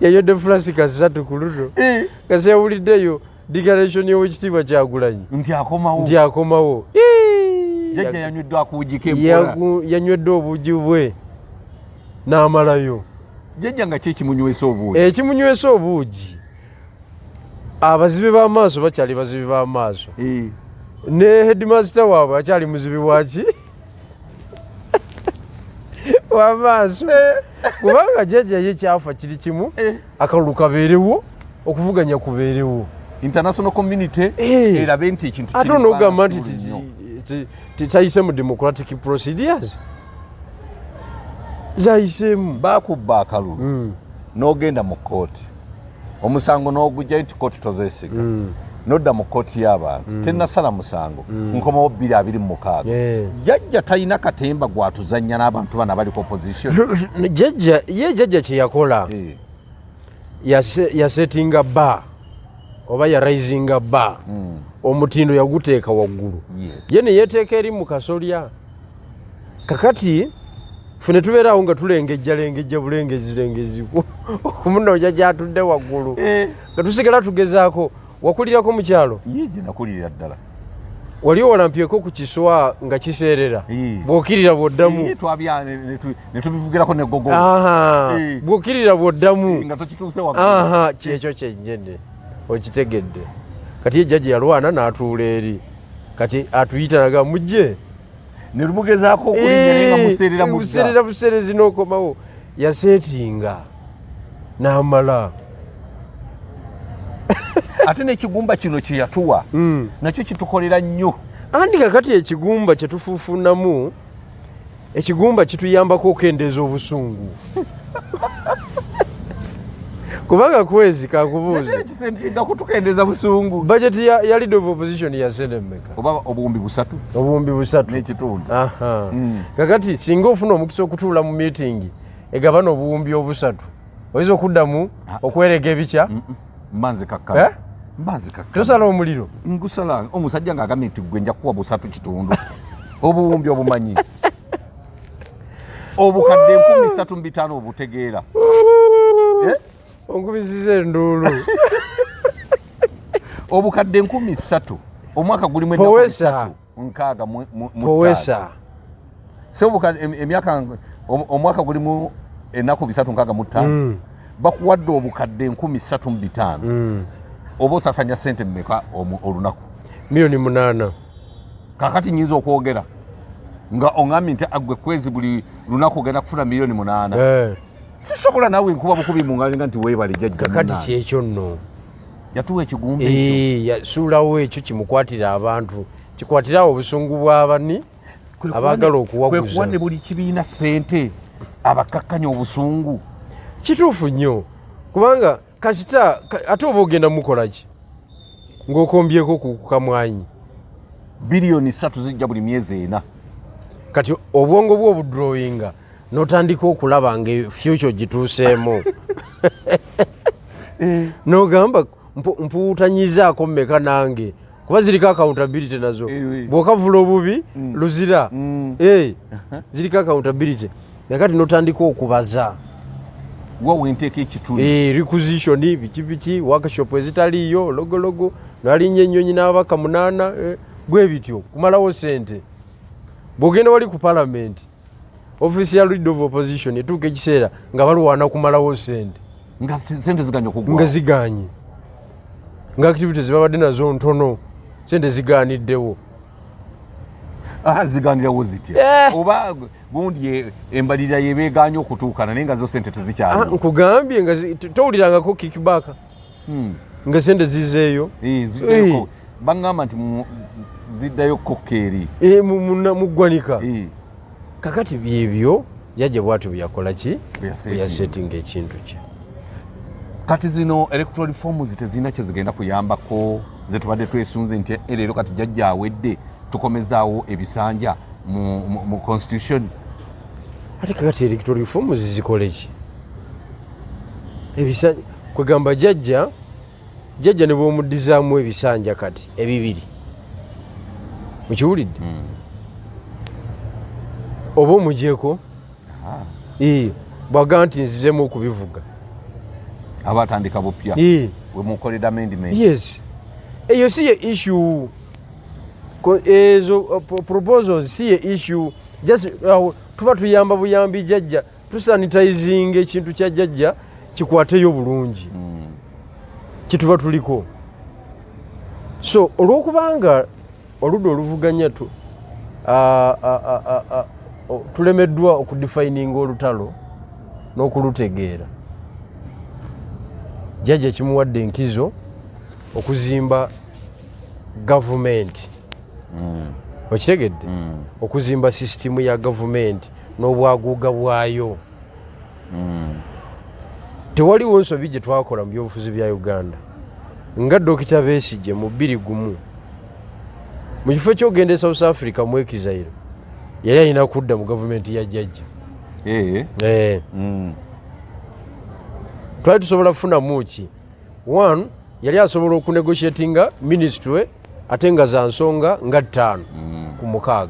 yanywedde fulasi kasatu ku luto. Kasi yawuliddeyo declaration y'owekitiibwa Kyagulanyi nti akomawo. Jjajja yanywedde akuugi k'empola. Yanywedde obuugi bwe n'amalayo. Jjajja nga kimunywesa obuugi. Ekimunywesa obuugi abazibe b'amaaso bakyali bazibe b'amaaso. Ne headmaster waabwe akyali muzibi waki w'amaaso. Kubanga jjajja ye kyafa kiri kimu akalulu kabeerewo okuvuganya kubeerewo. International community erabe nti ekintu ate onogamba nti tayise mu democratic procedures zayisemu bakubba akalulu n'ogenda mu kooti omusango n'ogujja nti kooti tozeesiga nodda mu kooti y'abantu tennasala musango nkomawo 2026. Jjajja talina katemba gwatuzannya n'abantu bana bali ku opposition. Jjajja kye yakola yasetinga bba oba yarayizinga bba omutindo yaguteeka waggulu. Ye ne yeeteeka eri mu kasolya. Kakati ffe ne tubeerawo nga tulengejja bulengezi okumunoonya gy'atudde waggulu nga tusigala tugezaako. Wakulirako mu kyalo? Ye nakulira ddala. Wali owalampyeko ku kiswa nga kiseerera bw'okirira bw'oddamu. Ne tubivugirako n'eggogo. Bw'okirira bw'oddamu nga tokituuse waggulu. Kyekyo kyennyini okitegedde. Kati ye jjajja yalwana n'atuula eri. Kati atuyita naga mujje. Ne lumugezaako okulinnya naye nga museerera mudda. Buseerezi n'okomawo. Yaseetinga n'amala. Ate n'ekigumba kino kye yatuwa nakyo kitukolera nnyo. Andi kakati ekigumba kye tufuufunamu ekigumba kituyambako okendeeza obusungu. Kubanga kwezi kakubuuze nga kutukendeeza busungu. Bajeti ya leader of opposition yasene mmeka? Oba obuwumbi 3. Obuwumbi 3 n'ekitundu. Kakati singa ofuna omukisa okutuula mu meeting egaba n'obuwumbi 3 oyinza okuddamu okwerega ebikya. Mbanze kakkala. Tosala omuliro. Ngusala omusajja ng'agambye nti gwe nja kuwa 3 kitundu. Obuwumbi obumanyi. Obukadde 35 obutegeera. Onkubisiza enduulu. Obukadde 3,000 omwaka gulimu Powesa. nkaaga mu Powesa. sebuka emyaka omwaka gulimu ennaku 365 bakuwadde obukadde 335 oba osasanya sente mmeka olunaku? Milioni 8. kakati nyinza okwogera nga oŋŋambye nti agwe kwezi buli lunaku ogenda kufuna milioni 8 sisobola naawe nkuba bukubi mu ngalinga nti weebale jjajja kakati kyekyo nno yatuwa ekigumba ekyo yasuulawo ekyo kimukwatira abantu kikwatira obusungu bw'abani abaagala okuwaguza kwekuwa ne buli kibiina sente abakakkanya obusungu kituufu nnyo kubanga kasita ate oba ogenda mukola ki ng'okombyeko ku kamwanyi biliyoni 3 zijja buli myezi 4 kati obwongo bwo obudrowinga n'otandika okulaba nga future gituuseemu n'ogamba mpuutanyizaako mmeka nange kuba ziriko accountability nazo bw'okavula obubi luzira ziriko accountability nakati n'otandika okubaza wenteeka ekituli requisition biki workshop ezitaliiyo logologo nalinnya ennyonyi n'ababaka 8 bwe bityo kumalawo sente bw'ogenda wali ku palamenti office ya leader of opposition etuuka ekiseera nga balwana kumalawo sente nga sente ziganye okugwa nga ziganye nga activities babadde nazo ntono sente zigaaniddewo zigaanirawo zitya oba gundi embalirira yebeeganye okutuukana naye nga zo sente tezikyaliwo nkugambye nga towulirangako kickback nga sente zizeeyo baŋŋamba nti ziddayo kokka eri mu ggwanika kakati byebyo jjajja bwatyo byakola ki byasettinga ekintu kye kati zino electoral reforms tezirina kye zigenda kuyambako ze tubadde twesunze nti leero kati jjajja awedde tukomezaawo ebisanja mu constitution ate kakati electoral reforms zikole ki ebisanja kwegamba jjajja ne bw'omuddizaamu ebisanja kati ebibiri mukiwulidde oba omugyeko bwaga nti nzizemu okubivuga aba atandika bupya wemukolera amendment yes eyo si ye issue ezo proposals si ye issue just tuba tuyamba buyambi jjajja tusanitizing ekintu kya jjajja kikwateyo bulungi kituba tuliko so olwokubanga oludda oluvuganya tulemeddwa okudefininga olutalo n'okulutegeera jjajja kimuwadde enkizo okuzimba gavumenti okitegedde okuzimba sisitimu ya gavumenti n'obwaguuga bwayo tewaliwo nsobi gye twakola mu byobufuzi bya Uganda nga Dokita Besigye mu 21 mu kifo ky'ogenda e South Africa mu exile yali alina kudda mu gavumenti ya jjajja twali tusobola kufunamu ki one yali asobola okunegotiatinga ministry ate nga za nsonga nga 5 ku 6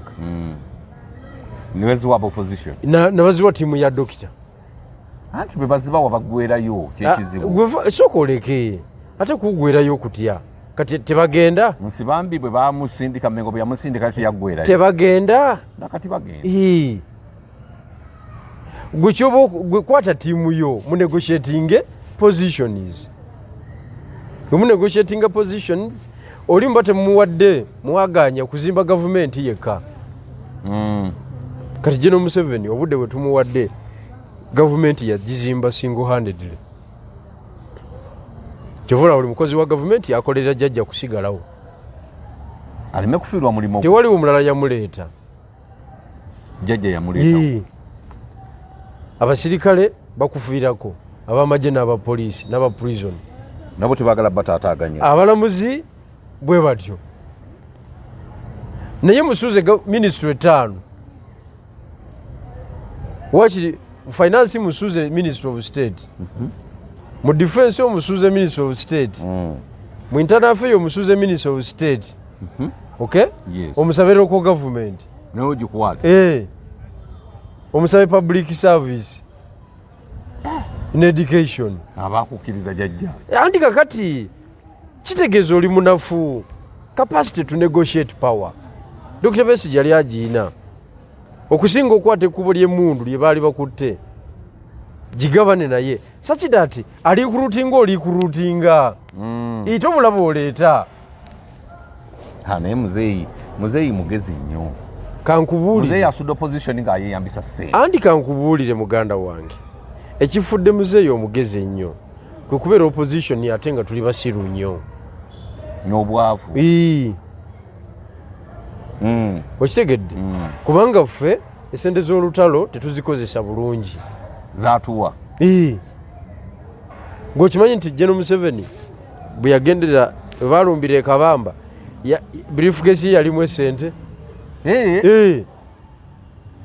nebaziwa tiimu ya dokita anti bwe bazibawa baggwerayo kyekizibu sooka oleke ate kugwerayo kutya kati tebagenda nsibambi bwe bamusindika Mengo bwe yamusindika teyaggwerayo tebagenda nakati bagenda gwe kwata tiimu yo mu negotiating positions mu negotiating positions olimba temuwadde mwaganya kuzimba gavumenti yekka kati General Museveni obudde bwe tumuwadde gavumenti yagizimba single handedly kyovula buli mukozi wa gavumenti akolera jjajja kusigalawo aleme kufiirwa mulimo tewaliwo mulala yamuleeta jjajja yamuleeta abasirikale bakufiirako abamagye n'abapoliisi n'abaprison nabo tebagala bataataaganya abalamuzi bwe batyo naye musuuze ministry 5 wakiri finance musuuze ministry of state mu defense omusuuze ministry of state mu internal affairs omusuuze ministry of state okay omusabira ko government no jikwata omusabe public service in education abakukiriza jjajja anti kakati kitegeeza oli munafu capacity to negotiate power Dr. Besigye yali agiina okusinga okwata ekkubo ly'emmundu lye baali bakutte gigabane naye sakidati alikurutinga olikurutinga ite obulaba oleeta naye muzeeyi mugezi nnyo kankubuulire asudde opposition ng'ayeyambisa ssente andi kankubuulire muganda wange ekifudde muzeeyi omugezi ennyo kwe kubeera opposition ate nga tuli basiru nnyo n'obwavu okitegedde kubanga ffe esente z'olutalo tetuzikozesa bulungi zaatuwa ng'okimanyi nti General Museveni bwe yagenderera bwe balumbira e Kabamba briefcase ye yalimu esente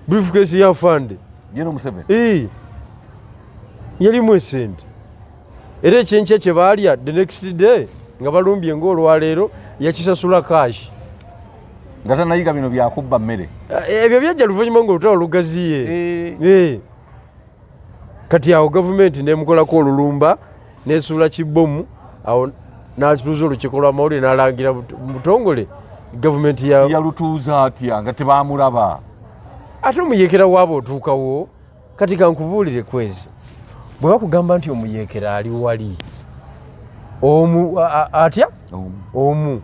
briefcase ya fande General Museveni yalimu esente era ekyenkya kye baalya the next day nga balumbye ng'olwaleero yakisasula kashi nga tanayiga bino byakubba mmere ebyo byajja luvannyuma ng'olutalo lugaziye kati awo gavumenti nemukolako olulumba nesuula kibomu awo nakituuza olukiiko lw'amawulire n'alangira mutongole gavumenti yalutuuza atya nga tebamulaba ate omuyeekera waaba otuukawo kati kankubuulire kwezi bwe bakugamba nti omuyeekera ali wali omu atya omu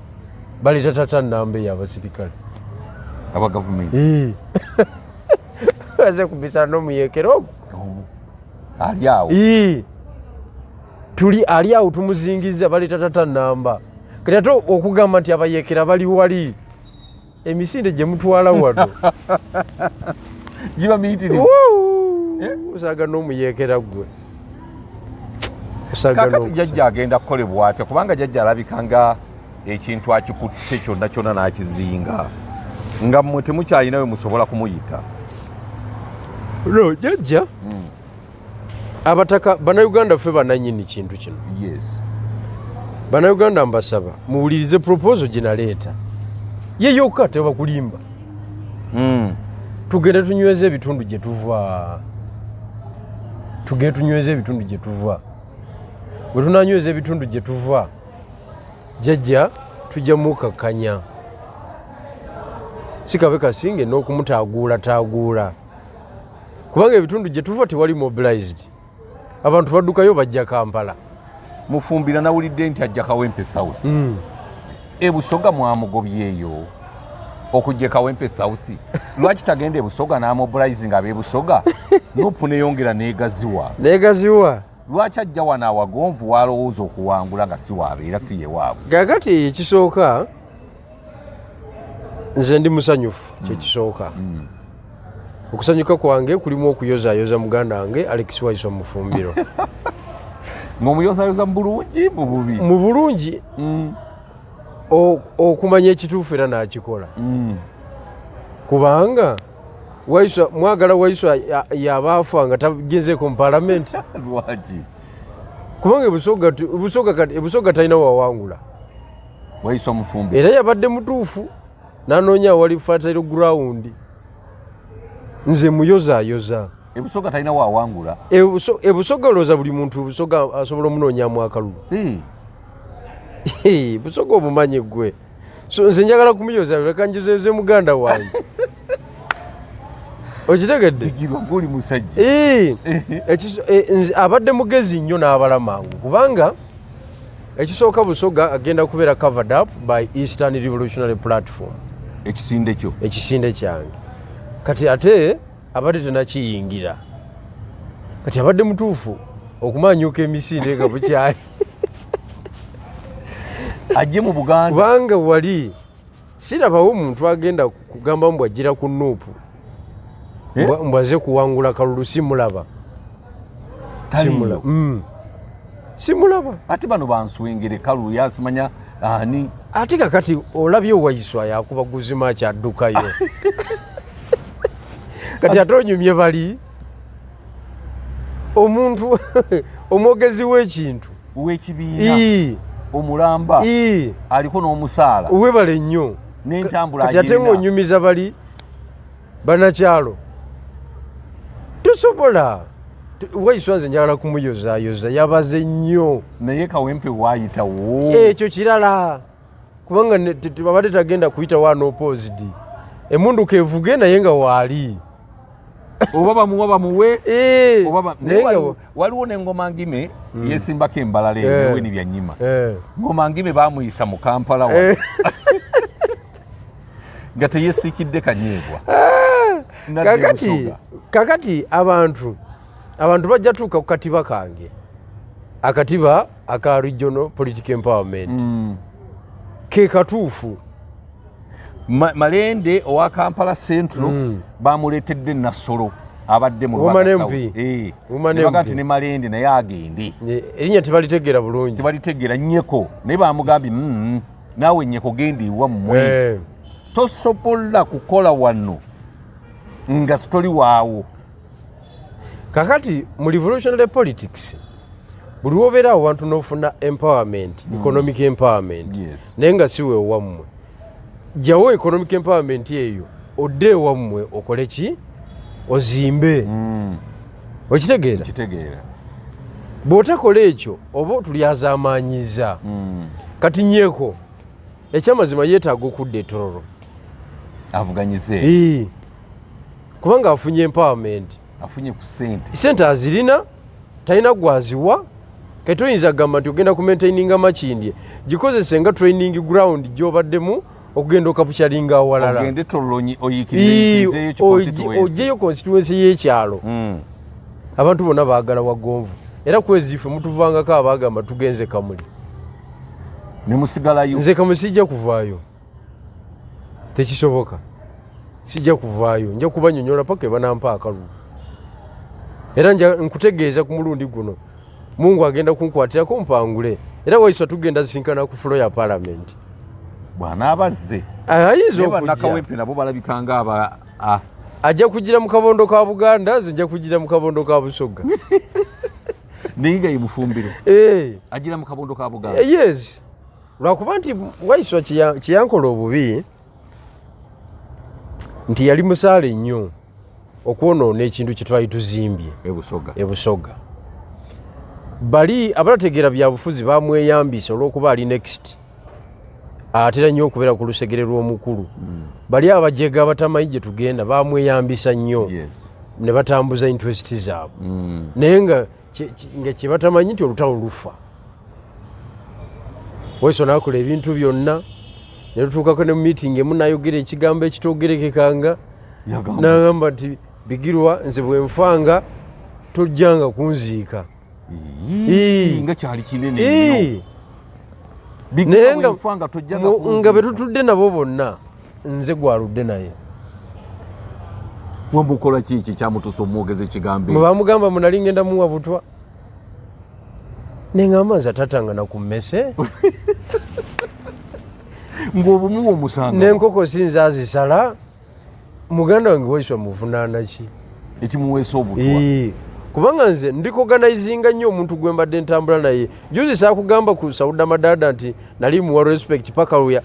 baleeta tata nnamba ey'abasirikale aba gavumenti aze kubisa n'omuyeekera ogwo ali awo tuli ali awo tumuzingiza baleeta tata nnamba kati ate okugamba nti abayeekera bali wali emisinde gye mutwala wano giba miyitirivu osaga n'omuyeekera gwe kakati jjajja agenda kukolebwa atya kubanga jjajja alabika nga ekintu akikutte kyonna kyonna n'akizinga nga mmwe temukyalina we musobola kumuyita no jjajja abataka bannayuganda ffe bananyini kintu kino bannayuganda mbasaba muwulirize proposal gye naleeta ye yokka tebakulimba tugende tunyweza ebitundu gye tuva bwe tunanyweza ebitundu gye tuva jjajja tujja mukakkanya si kabe kasinge n'okumutaaguula kubanga ebitundu gye tuva tewali mobilized abantu baddukayo bajja Kampala mufumbira nawulidde nti ajja Kawempe South ebusoga mwamugobyeyo okujja Kawempe South lwaki tagenda ebusoga n'amobilizing ab'ebusoga nupu neyongera negaziwa lwaki ajja wano awagonvu walowooza okuwangula nga si waabeera si ye waabwe kakati ekisooka nze ndi musanyufu kyekisooka okusanyuka kwange kulimu okuyozaayoza muganda wange Alex Waiso Mufumbiro ng'omuyozaayoza mu bulungi mu bulungi okumanya ekituufu era n'akikola kubanga mwagala Waiso yabaafa nga tagezeeko mu palamenti lwaki kubanga ebusoga talina wawangula Waiso Mufumbiro era yabadde mutuufu n'anoonya awali fertile ground nze muyozaayoza ebusoga talina wawangula ebusoga olowooza buli muntu ebusoga asobola omunoonyaamu akalulu busoga obumanyi gwe so nze njagala kumuyozaayo leka njozeeze muganda wange okitegedde oli musajja abadde mugezi nnyo n'abala mangu kubanga ekisooka busoga agenda kubeera covered up by Eastern Revolutionary Platform ekisinde kyange kati ate abadde tenakiyingira kati abadde mutuufu okumanyuka emisinde nga bukyali ajje mu Buganda kubanga wali sirabawo omuntu agenda kugamba mbw ajjira ku nuupu mbwaze kuwangula kalulu simulaba ate bano banswengere kalulu yasimanya ani ate kakati olabye Waiswa yakuba guzima kyaddukayo kati ate onyumye bali omuntu omwogezi w'ekintu w'ekibiina omulamba aliko n'omusaala webale nnyo n'entambula kati ate ng'onyumiza bali banakyalo tosobola Waiswa nze njagala kumuyozaayoza yabaze nnyo naye Kawempe waayitawo ekyo kirala kubanga babadde tagenda kuyita one opposed emunduka evuge naye nga waali oba bamuwa bamuwe oba naye waliwo n'engoma ngime yesimbako embalala ewe ni byanyima ngoma ngime bamuyisa mu Kampala wa nga teyesiikidde kanyeebwa kakati abantu bajja tuuka ku katiba kange akatiba aka regional political empowerment ke katuufu Malende owa Kampala Central bamuleetedde Nassolo abadde mu Rwanda ne Malende naye agende erinnya tebalitegeera bulungi tebalitegeera nnyeko naye bamugambye naawe nnyeko genda ewammwe tosobola kukola wano nga sitoli waawo. Kakati mu revolutionary politics buli wobeera awantu n'ofuna empowerment economic empowerment naye nga siwe ewammwe jawo economic empowerment eyo odde ewammwe okole ki ozimbe okitegeera bw'otakola ekyo oba otulyazaamaanyiza kati nyeeko ekyamazima yeetaaga okudda etororo avuganyize kubanga afunye empowerment afunye ku sente azirina talina gwaziwa kati toyinza kugamba nti ogenda ku maintaininga makindye gikozese nga training ground gy'obaddemu okugenda okapukyalinga awalala ogyeyo constituency y'ekyalo abantu bonna baagala wagonvu era kweziife mutuvangako abaagamba tugenze Kamuli nemusigalayo nze Kamuli sijja kuvaayo tekisoboka sijja kuvaayo nja kubanyonyola paka ebanampa akalulu era nkutegeeza ku mulundi guno Mungu agenda kunkwatirako mpangule era waiswa tugenda zisinkana ku floor ya parliament bwana abazze ayinza okujja nakawempe nabo balabikanga ajja kugira mu kabondo ka Buganda nja kugira mu kabondo ka Busoga niga imufumbiro agira mu kabondo ka Buganda yes lwakuba nti waiswa kiyankola obubi nti yali musaale nnyo okwonoona ekintu kye twali tuzimbye ebusoga bali abatategeera byabufuzi bamweyambisa olw'okuba ali next atera nnyo okubeera ku lusegere lw'omukulu bali abajega abatamanyi gye tugenda bamweyambisa nnyo ne batambuza interest zaabwe naye nga kye batamanyi nti olutalo lufa waiso naakola ebintu byonna ne tutuukako ne mu meeting emu nayogera ekigambo ekitoogerekekanga n'agamba nti Bigirwa nze bwe nfanga tojjanga kunziika nga kyali kinene naye nga be tutudde nabo bonna nze gwaludde naye wamukola kiki kyamutusa omwogeza ekigambo mwe bamugamba munali ngenda muwa butwa neŋŋamba nze atatanga na ku mmese ng'obumuwa omusanga n'enkoko sinze azisala muganda wange waiswa muvunaana ki ekimuweesa obutwa kubanga nze ndikoganizinga nnyo omuntu gwe mbadde ntambula naye juzi saakugamba ku Sauda Madada nti nali muwa respect paka lwe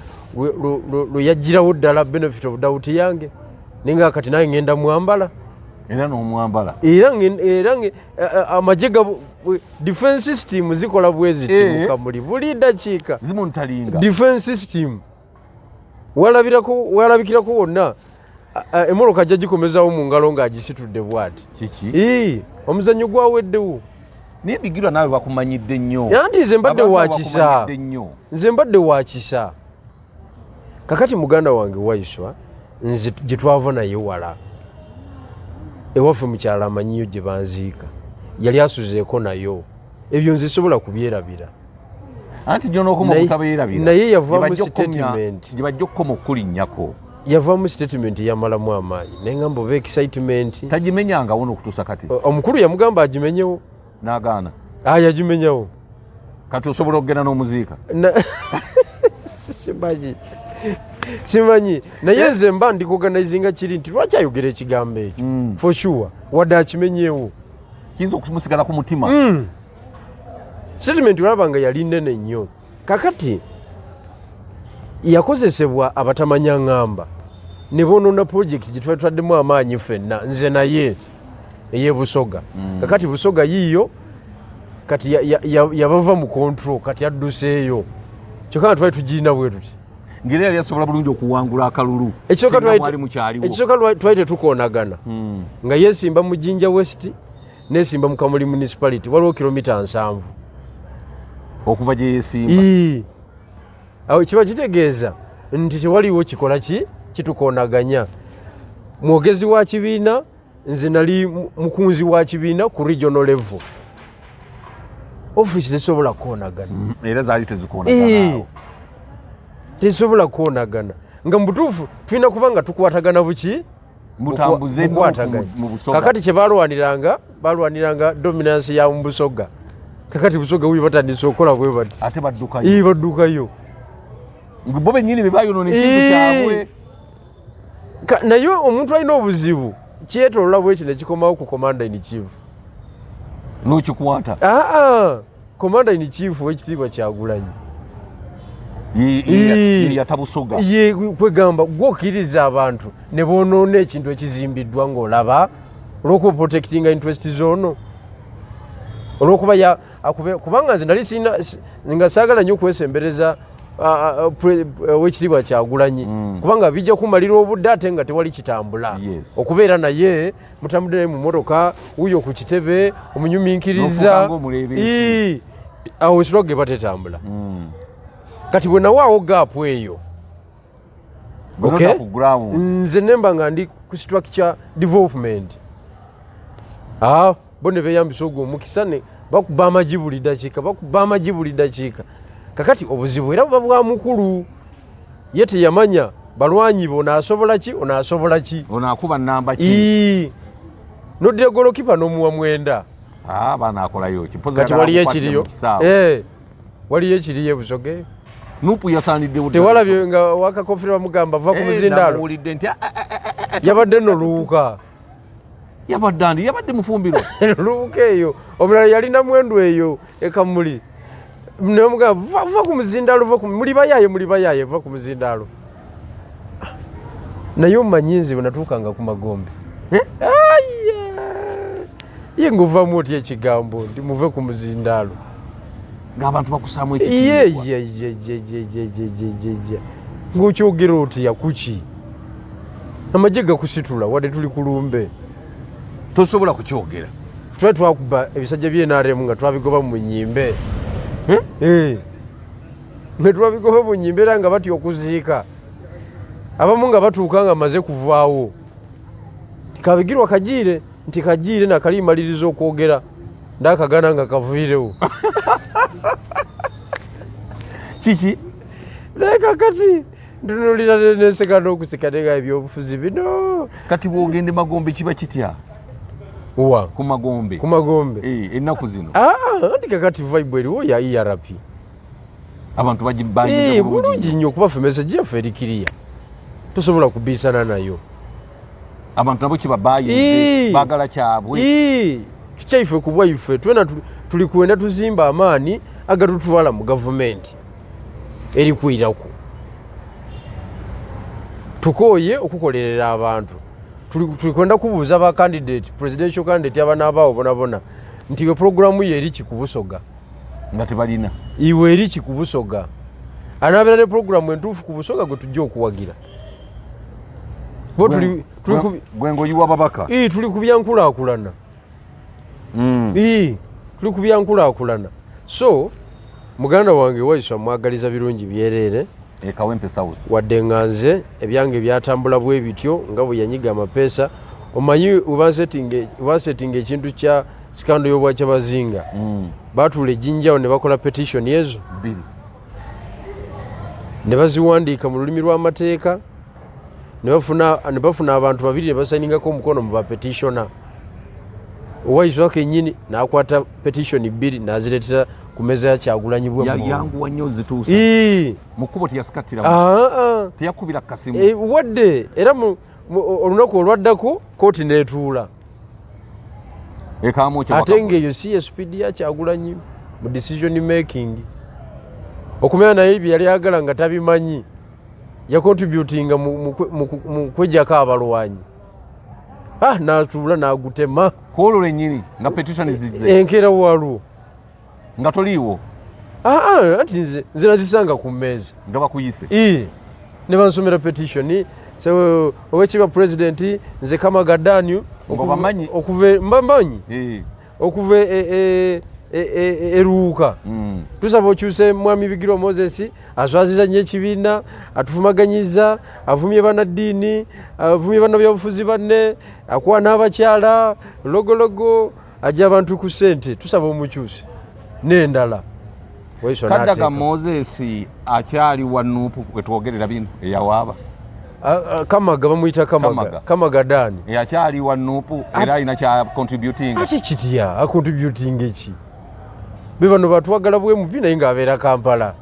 yagirawo ddala benefit of doubt yange ninga kati naye ngenda mwambala era n'omwambala era amagye defense system zikola bweziti mu Kamuli buli dakiika zimuntalinga defense system walabikirako wonna emmotoka ajja gikomezawo mu ngalo ng'agisitudde bw'ati kiki omuzannyo gwaweddewo naye Bigirwa naawe bakumanyidde nnyo anti nze mbadde wa kisa kakati muganda wange waiswa nze gye twava naye wala ewaffe mukyala amanyiyo gye banziika yali asuzeeko nayo ebyo nze sobola kubyerabira anti gy'onookoma obutabeerabira naye yavaamu statement gye bajja okukoma okulinnyako yavaamu statement yamalamu amaanyi neŋŋamba oba excitement tagimenyangawo n'okutuusa kati omukulu yamugamba agimenyewo n'agaana yagimenyawo kati osobola okugenda n'omuziika simanyi naye nze mba ndikoganizinga kiri nti lwaki ayogera ekigambo ekyo for sure wadde akimenyewo kiyinza okumusigala ku mutima statement olaba nga yali nnene nnyo kakati yakozesebwa abatamanya ŋŋamba ne bonoona project gye twali twaddemu amaanyi ffenna nze naye ey'ebusoga kakati busoga yiiyo kati yabava mu control kati adduseeyo kyokka nga twali tugirina bwe tuti ngeri yali asobola bulungi okuwangula akalulu ekisooka twali tetukoonagana nga yesimba mu Jinja West nesimba mu Kamuli municipality waliwo kilomita 7 okuva gye yesimba. Awo kiba kitegeeza nti tewaliwo kikola kitukoonaganya. Mwogezi wa kibiina, nze nali mukunzi wa kibiina ku regional level. Office tesobola kukoonagana. Era zaali tezikoonagana. Tesobola kukoonagana. Nga mubutuufu tulina kubanga tukwatagana buki? Mutambuze mu Busoga. Kakati kye balwaniranga dominance ya mu Busoga. Kakati Busoga wiyo batandise okola bwe bati. Ate baddukayo. Baddukayo. Bo bennyini be bayonoona ekintu kyabwe. Naye omuntu alina obuzibu kyetolola bwe kino ekikomawo ku commander in chief. N'okikwata. Commander in chief w'ekitiibwa Kyagulanyi. Yatabusoga. Kwegamba gw'okkiriza abantu ne boonoona ekintu ekizimbiddwa ng'olaba olw'okuba protectinga interest zone. Olw'okuba kubanga nze nali nga saagala nnyo okwesembereza w'ekitiibwa Kyagulanyi kubanga bijja kumalira obudde ate nga tewali kitambula. Okubeera naye mutambudde mu motoka wuyo ku kitebe omunyuminkiriza awo esitwage batetambula. Kati bwe nawaawo gaapu eyo nze nemba nga ndi ku structure development bo ne beeyambisa ogwo omukisa ne bakuba amagi buli dakiika. Kakati obuzibu era buba bwa mukulu ye teyamanya balwanyi bo onaasobola ki onaakuba nnamba ki noddira golokipa n'omuwa 9 baanaakolayo ki kati waliyo ekiriyo waliyo ekiriyo Busoga nupu yasaanidde tewalabye nga wakakofera bamugamba va ku muzindaalo yabadde noluuka yabadde mufumbiro luuka eyo omulala yalina mwendo eyo ekamuli nemugamba va ku muzindaalo muli bayaaye va ku muzindaalo naye omumanyi nze bwe natuukanga ku Magombe ye ng'ovamu otya ekigambo nti muve ku muzindaalo ng'abantu bakusaamu ekitiibwa ng'okyogera otya kuki amagye gakusitula wadde tuli ku lumbe tosobola kukyogera. Twali twakuba ebisajja by'NRM nga twabigoba mu nnyimbe nga twabigoba mu nnyimbe era nga batya okuziika abamu nga batuuka nga maze kuvaawo kabigirwa kagiire nti kagiire nakalimaliriza okwogera ndakagana nga kaviirewo kiki naye kakati ntunulira nenseka n'okuseka nenga ebyobufuzi bino. Kati bwogende Magombe kiba kitya ku Magombe ennaku zino anti kakati vibe eriwo ya ERP abantu bagibanyiza bulungi nnyo kuba ffe message yaffe eri kiriya tosobola kubiisana nayo. Abantu nabo kibabaayinze baagala kyabwe kikyaife ku bwaife twena tuli kwenda tuzimba amaani agatutwala mu gavumenti eri kwirako tukooye okukolerera abantu. Tuli kwenda kubuuza ba candidate presidential candidate abanaabaawo bonabona nti we programu ye eri ki ku Busoga nga tebalina iwe eri ki ku Busoga anaabeera ne programu entuufu ku Busoga gwe tujja okuwagira gwe ng'oyiwa babaka tuli ku byankulaakulana tuli ku byankulaakulana. So muganda wange Waiswa mwagaliza birungi byereere Kawempe South wadde nga nze ebyange byatambula bwe bityo nga bwe yanyiga amapeesa omanyi ubasetinga ekintu kya sikando y'obwakyabazinga baatuula ejjinjawo ne bakola petition ezo ne baziwandiika mu lulimi lw'amateeka ne bafuna abantu babiri ne basayiningako omukono mu bapetitiona. Waiswa kennyini n'akwata petition 2 n'azireetera ku meza ya Kyagulanyi bwe yanguwa nnyo zituusa mu kkubo teyasikatira teyakubira kasimu wadde era olunaku olwaddako kooti n'etuula ate ng'eyo si ye speed ya Kyagulanyi mu decision making okumenya naye bye yali ayagala nga tabimanyi yakontributinga mu kwejjako abalwanyi n'atuula n'agutema kwolwo lwennyini nga petition zizze enkeera waliwo nga toliiwo anti nze nazisanga ku mmeeza nga bakuyise ne bansomera petition so owekitiibwa president nze Kamaga Daniel okuva eruuka tusaba okyuse mwami Bigirwa Moses aswaziza nnyo ekibiina atufumaganyiza avumye bannaddiini avumye bannabyabufuzi banne akuwa n'abakyala logologo ajja abantu ku ssente tusaba omukyuse n'endala Kadaga Moses akyali wa Nuupu kwetwogerera bino eyawaaba Kamaga bamuyita Kamaga Dani akyali wa Nuupu era alina kya contributing ate kitya acontributing eki be bano batwagala bwe mupi naye ng'abeera Kampala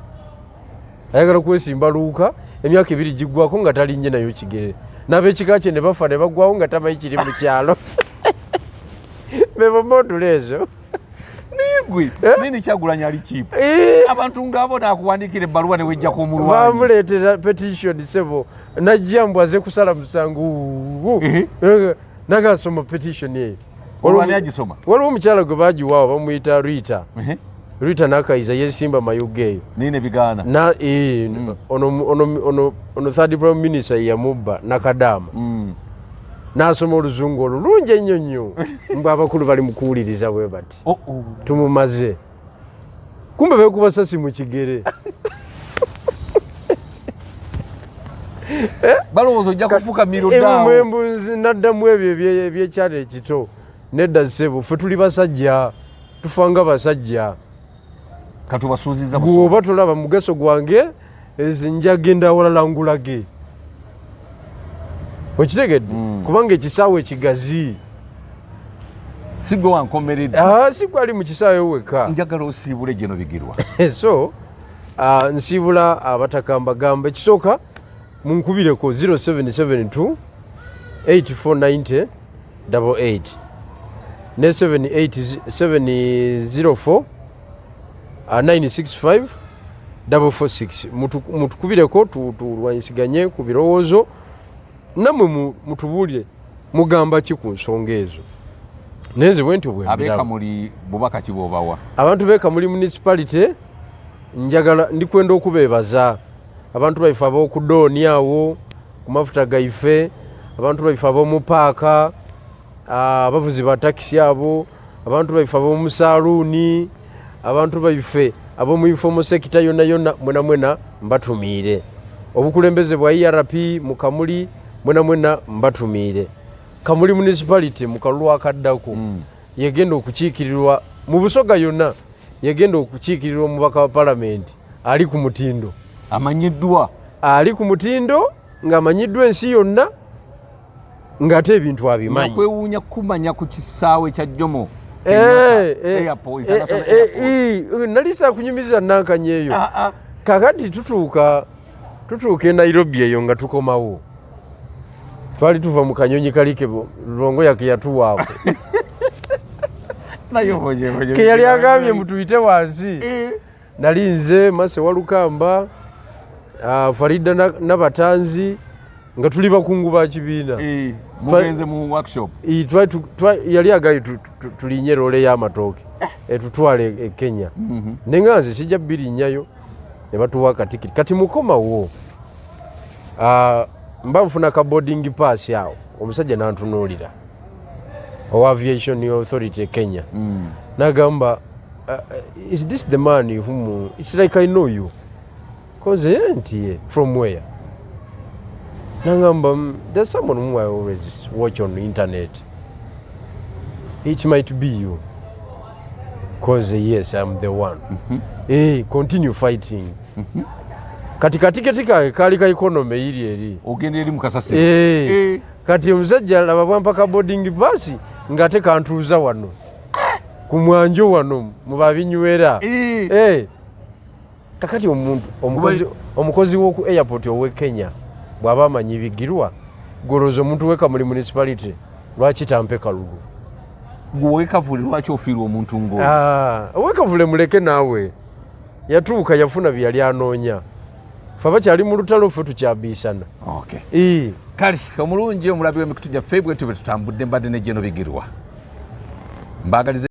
ayagala kwesimba luuka emyaka 2 giggwako nga talinnye nayo kigere n'ab'ekika kye ne bafa ne baggwawo nga tamanyi kiri mu kyalo bebo modula ezo nigwe nini Kyagulanyi ali cheap abantu ngabo nakuwandikira ebbaluwa ne wejja ku mulwanyi bamuleetera petition sebo najja mbwaze kusala musangu nagasoma petition ye olwani agisoma waliwo omukyala gwe bagiwaawo bamuyita Rita nakayiza yesimba mayugeyo nine bigana na ono third prime minister yamubba Nakadama nasoma oluzungu olulungi ennyo nnyo mbw abakulu bali mukuwuliriza bwe bati tumumaze kumbe beekuba sasi mu kigere balowooza ojja kufuuka mirodaawo embunzi naddamu ebyo ebyekyalo ekito nedda ssebo ffe tuli basajja tufanga basajja katubasuuziza gwoba tolaba mugaso gwange njagenda awalala ngulage okitegedde kubanga ekisaawe ekigazi sigwe wankomeredde sigwe ali mu kisaawe weka njagala osiibule Geno Bigirwa so nsiibula abatakambagamba ekisooka munkubireko 0772 8490 88 ne 704 965 446 mutukubireko tulwanyisiganye ku birowoozo namwe mutubuulire mugamba ki ku nsonga ezo nenze bwenti abeekamuli bubaka ki bw'obawa abantu beekamuli municipality njagala ndikwenda okubeebaza abantu baife ab'okudooni awo ku mafuta gaife abantu baife ab'omu paaka abavuzi ba takisi abo abantu baife ab'omu saaluuni abantu baife ab'omu informal sector yonna yonna mwena mwena mbatumiire obukulembeze bwa ERP mu Kamuli mwena mwena mbatumiire Kamuli municipality mu kalulu akaddako yegenda okukiikirirwa mu Busoga yonna yegenda okukiikirirwa omubaka wa palamenti ali ku mutindo amanyiddwa ali ku mutindo ng'amanyiddwa ensi yonna ng'ate ebintu abimanyi nakwewuunya kumanya ku kisaawe kya Jomo nalisa kunyumiza nankanya eyo kakati tutuuka e Nairobi eyo nga tukomawo twali tuva mu kanyonyi kalike Longo yake yatuwaako ke yali agambye mutuyite wansi nali nze Mase Walukamba Farida n'abatanzi nga tuli bakungu ba kibiina mugenze mu workshop yali agaye tulinye role y'amatooke tutwale e Kenya nenganze sijja birinyayo ne batuwa katikiti kati mukomawo mba nfuna ka boarding pass awo omusajja nantunuulira owa aviation authority e Kenya nagamba is this the man whom it's like I know you cause from where nangamba there's someone whom I always watch on the internet. It might be you. Cause yes, I'm the one. Continue fighting. Kati katika kali ka economy iri eri. Ogende eri mukasase. Kati omusajja laba mpaka boarding pass ngate kantuuza wano. Kumwanjo wano mu babinywera. Kakati omukozi w'oku airport owe Kenya bw'aba amanyi Bigirwa golozo omuntu weka muri municipality lwaki tampe kalugu gwe kavule lwaki ofiirwa omuntu ngo wekavule muleke naawe yatuuka yafuna byali anoonya fe bakyali mu lutalo ffe tukyabiisana kale omulungi omulabi w'emikutu gyaffe bwe tube tutambudde mbadde ne Geno Bigirwa mbagaliza